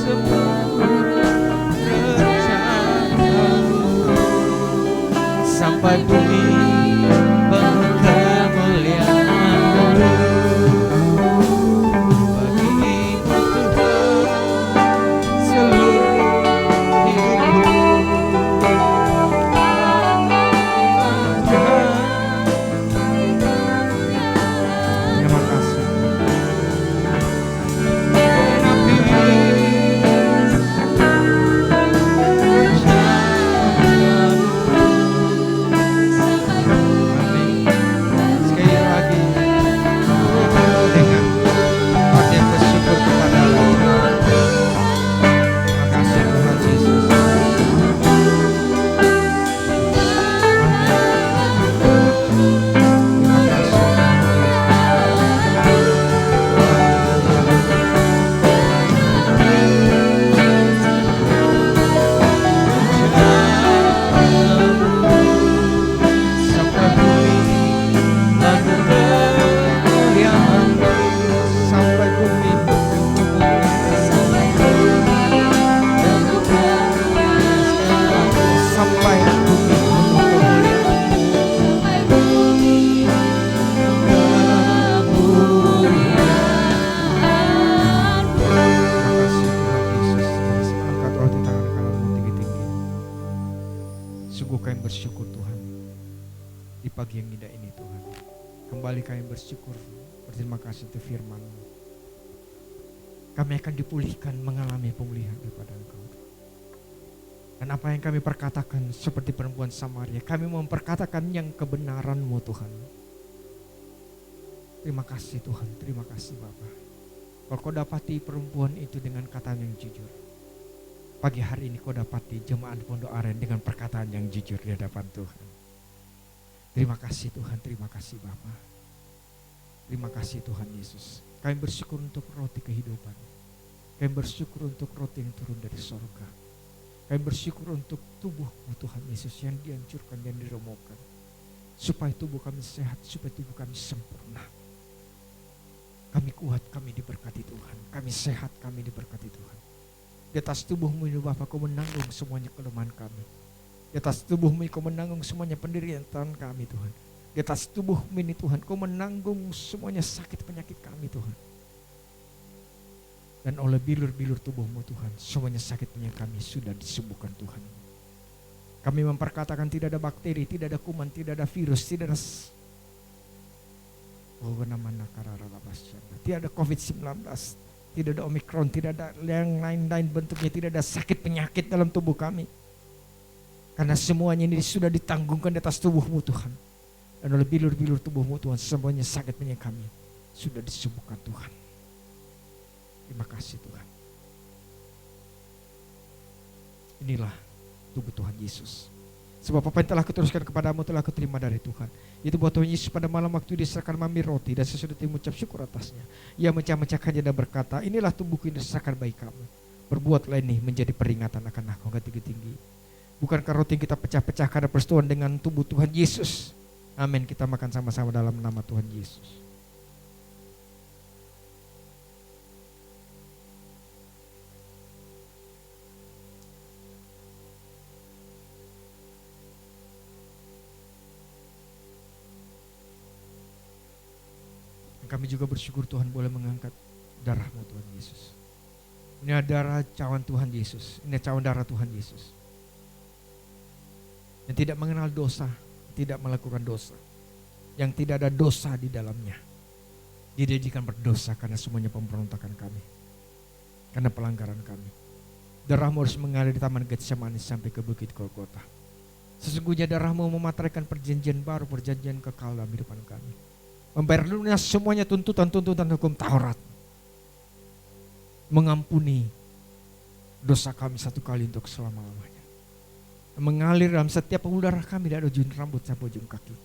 semua rencana-Mu sampai bumi penuh kemuliaan-Mu. Bagimu Tuhan seluruh hidupku. Tuhan, terima kasih. Genapi Amin. Sekali lagi dengan hati yang bersyukur kepada Allah. Terima kasih Tuhan Yesus. Terima kasih sampai bumi lalu kemuliaan-Mu, sampai bumi penuh kemuliaan, sampai bumi penuh kemuliaan. Terima kasih Tuhan Yesus. Angkat roti tangan kananmu tinggi-tinggi. Sungguh kami bersyukur Tuhan di pagi yang indah ini Tuhan. Kembali kami bersyukur, berterima kasih untuk firman-Mu. Kami akan dipulihkan, mengalami pemulihan daripada Engkau. Dan apa yang kami perkatakan seperti perempuan Samaria, kami memperkatakan yang kebenaran-Mu Tuhan. Terima kasih Tuhan, terima kasih Bapa. Kalau Kau dapati perempuan itu dengan kata yang jujur, pagi hari ini Kau dapati jemaat Pondok Aren dengan perkataan yang jujur di hadapan Tuhan. Terima kasih Tuhan, terima kasih Bapa. Terima kasih Tuhan Yesus. Kami bersyukur untuk roti kehidupan. Kami bersyukur untuk roti yang turun dari sorga. Kami bersyukur untuk tubuh-Mu Tuhan Yesus yang dihancurkan dan diromohkan. Supaya tubuh kami sehat, supaya tubuh kami sempurna. Kami kuat, kami diberkati Tuhan. Kami sehat, kami diberkati Tuhan. Di atas tubuh-Mu ini Bapa, Kau menanggung semuanya kelemahan kami. Di atas tubuh-Mu Kau menanggung semuanya penderitaan kami Tuhan. Di atas tubuh-Mu ini Tuhan, Kau menanggung semuanya sakit penyakit kami Tuhan. Dan oleh bilur-bilur tubuh-Mu Tuhan, semuanya sakit penyakit kami sudah disembuhkan Tuhan. Kami memperkatakan tidak ada bakteri, tidak ada kuman, tidak ada virus, tidak ada COVID-19, tidak ada Omikron, tidak ada yang lain-lain bentuknya, tidak ada sakit penyakit dalam tubuh kami. Karena semuanya ini sudah ditanggungkan di atas tubuh-Mu Tuhan. Dan oleh bilur-bilur tubuh-Mu Tuhan, semuanya sakit penyakit kami sudah disembuhkan Tuhan. Terima kasih Tuhan. Inilah tubuh Tuhan Yesus. Sebab apa yang telah kuteruskan kepadamu telah kuterima dari Tuhan. Itu buat Tuhan Yesus pada malam waktu diserahkan mengambil roti dan sesudah itu mengucap syukur atasnya. Ia mecah-mecahkannya dan berkata, inilah tubuhku yang diserahkan bagi kamu. Perbuatlah ini menjadi peringatan akan aku yang tinggi-tinggi. Bukankah roti yang kita pecah-pecah karena persetujuan dengan tubuh Tuhan Yesus? Amin. Kita makan sama-sama dalam nama Tuhan Yesus. Kami juga bersyukur Tuhan boleh mengangkat darah-Mu Tuhan Yesus. Ini adalah darah cawan Tuhan Yesus. Ini cawan darah Tuhan Yesus. Yang tidak mengenal dosa, tidak melakukan dosa. Yang tidak ada dosa di dalamnya. Dijadikan berdosa karena semuanya pemberontakan kami. Karena pelanggaran kami. Darah-Mu harus mengalir di taman Getsemani sampai ke bukit Golgota. Sesungguhnya darah-Mu mematahkan perjanjian baru, perjanjian kekal dalam kehidupan kami. Membayar lunas semuanya tuntutan-tuntutan hukum Taurat. Mengampuni dosa kami satu kali untuk selama-lamanya. Mengalir dalam setiap pembuluh darah kami dari ujung rambut sampai ujung kaki.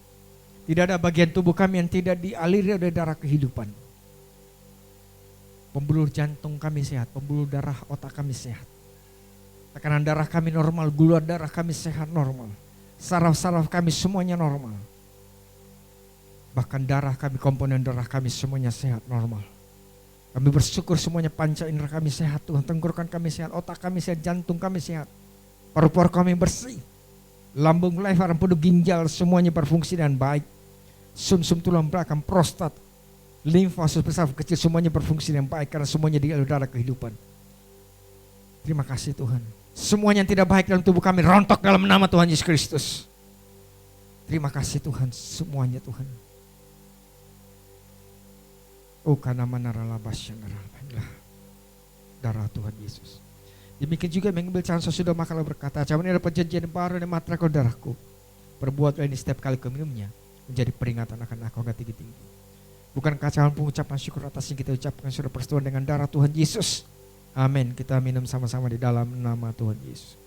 Tidak ada bagian tubuh kami yang tidak dialiri oleh darah kehidupan. Pembuluh jantung kami sehat, pembuluh darah otak kami sehat. Tekanan darah kami normal, gula darah kami sehat normal. Saraf-saraf kami semuanya normal. Bahkan darah kami, komponen darah kami semuanya sehat normal. Kami bersyukur semuanya panca indera kami sehat Tuhan. Tenggorokan kami sehat, otak kami sehat, jantung kami sehat. Paru-paru kami bersih. Lambung, leher, empedu, ginjal semuanya berfungsi dengan baik. Sum-sum tulang belakang, prostat, limfa, saraf kecil semuanya berfungsi dengan baik. Karena semuanya dialiri darah kehidupan. Terima kasih Tuhan. Semuanya yang tidak baik dalam tubuh kami rontok dalam nama Tuhan Yesus Kristus. Terima kasih Tuhan, semuanya Tuhan. Oh karena manaralabas yang darah Tuhan Yesus. Demikian juga mengambil cansa sudah makalah berkata, cawan ini ada perjanjian baru dan matrakul darahku. Perbuatlah ini setiap kali kau minumnya menjadi peringatan akan aku yang tinggi-tinggi. Bukankah cawan pengucapan syukur atas yang kita ucapkan sudah persetujuan dengan darah Tuhan Yesus. Amin. Kita minum sama-sama di dalam nama Tuhan Yesus.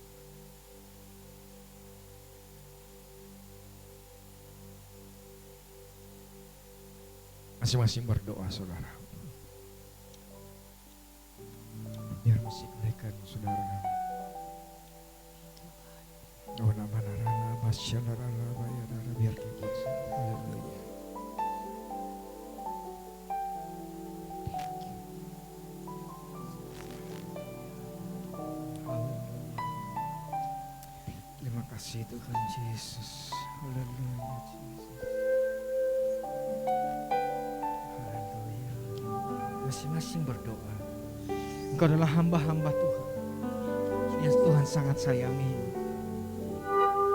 Masing-masing berdoa saudara. Biar musik naikkan saudara. Oh nama narana masyarara bayarara biar kita. Haleluya. Terima kasih Tuhan Yesus. Haleluya Yesus. Masing-masing berdoa. Engkau adalah hamba-hamba Tuhan yang Tuhan sangat sayangi.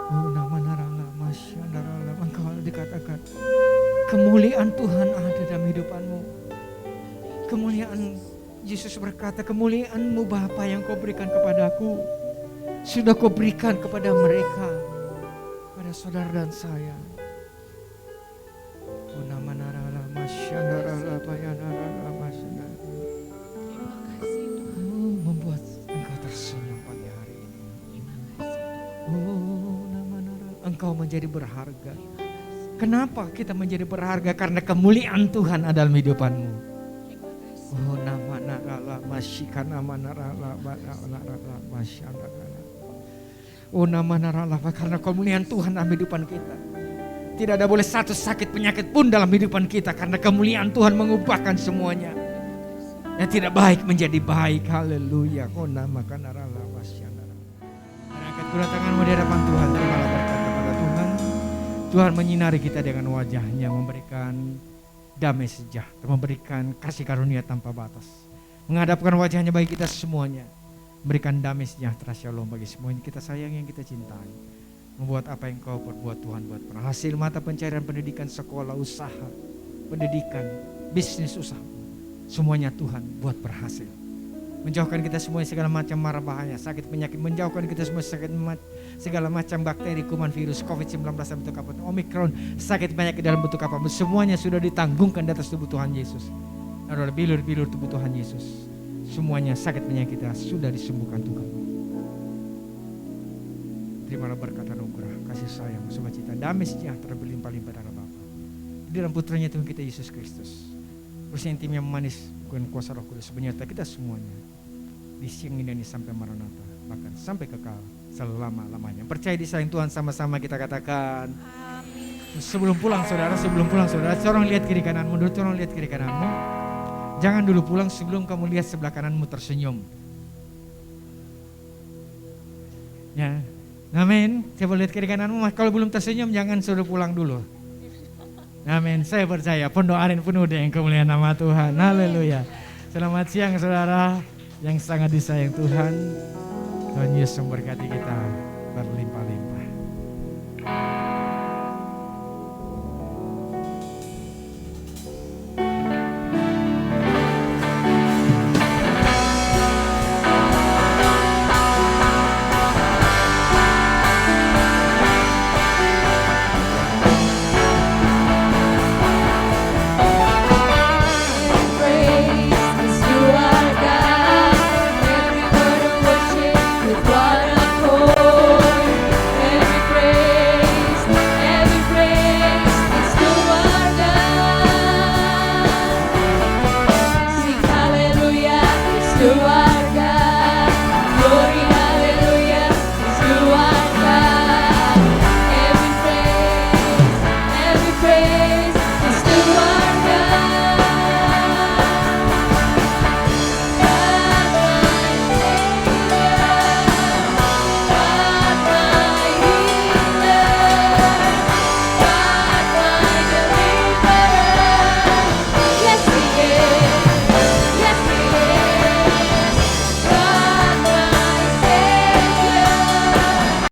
Oh nama narala masyandarala. Engkau dikatakan kemuliaan Tuhan ada dalam hidupanmu. Kemuliaan Yesus berkata, kemuliaan-Mu Bapa yang Kau berikan kepadaku sudah Kau berikan kepada mereka, pada saudara dan saya. Oh nama narala masyandarala bayanarala. Membuat engkau tersenyum pagi hari ini. Oh, engkau menjadi berharga. Kenapa kita menjadi berharga? Karena kemuliaan Tuhan ada dalam hidupanmu. Oh, nama narala masyika nama narala masyandara. Oh, nama narala karena kemuliaan Tuhan dalam kehidupan kita. Tidak ada boleh satu sakit penyakit pun dalam kehidupan kita karena kemuliaan Tuhan mengubahkan semuanya. Yang tidak baik menjadi baik. Haleluya. Oh nama kanarala masyandara. Angkat kedua tanganmu di hadapan Tuhan. Terimalah berkat kepada Tuhan. Tuhan menyinari kita dengan wajahnya, memberikan damai sejahtera, memberikan kasih karunia tanpa batas. menghadapkan wajahnya bagi kita semuanya, memberikan damai sejahtera shalom bagi semua yang kita sayang, yang kita cintai. Membuat apa yang kau perbuat Tuhan buat berhasil, mata pencarian, pendidikan, sekolah, usaha, pendidikan, bisnis, usaha, semuanya Tuhan buat berhasil. Menjauhkan kita semua segala macam mara bahaya, sakit penyakit, menjauhkan kita semua segala macam bakteri, kuman, virus, COVID-19 dalam bentuk apapun, Omikron, sakit penyakit dalam bentuk apapun, semuanya sudah ditanggungkan di atas tubuh Tuhan Yesus. Adalah bilur-bilur tubuh Tuhan Yesus. Semuanya sakit penyakit kita sudah disembuhkan Tuhan. Terimalah berkat anugerah, kasih sayang, sukacita, damai sejahtera berlimpah-limpah darah Bapa di dalam putranya Tuhan kita Yesus Kristus. Bersih intim yang manis, bukan kuasa Roh Kudus menyertai kita semuanya di siang ini sampai Maranatha, bahkan sampai kekal selama-lamanya. Percaya disayang Tuhan, sama-sama kita katakan amin. Sebelum pulang saudara, tolong lihat kiri kananmu dulu, tolong lihat kiri kananmu. Jangan dulu pulang sebelum kamu lihat sebelah kananmu tersenyum. Ya, amin. Coba lihat kiri kananmu, kalau belum tersenyum jangan suruh pulang dulu. Amin. Saya percaya pendoain penuh dengan kemuliaan nama Tuhan. Haleluya. Selamat siang saudara yang sangat disayang Tuhan. Tuhan Yesus memberkati kita berlimpah.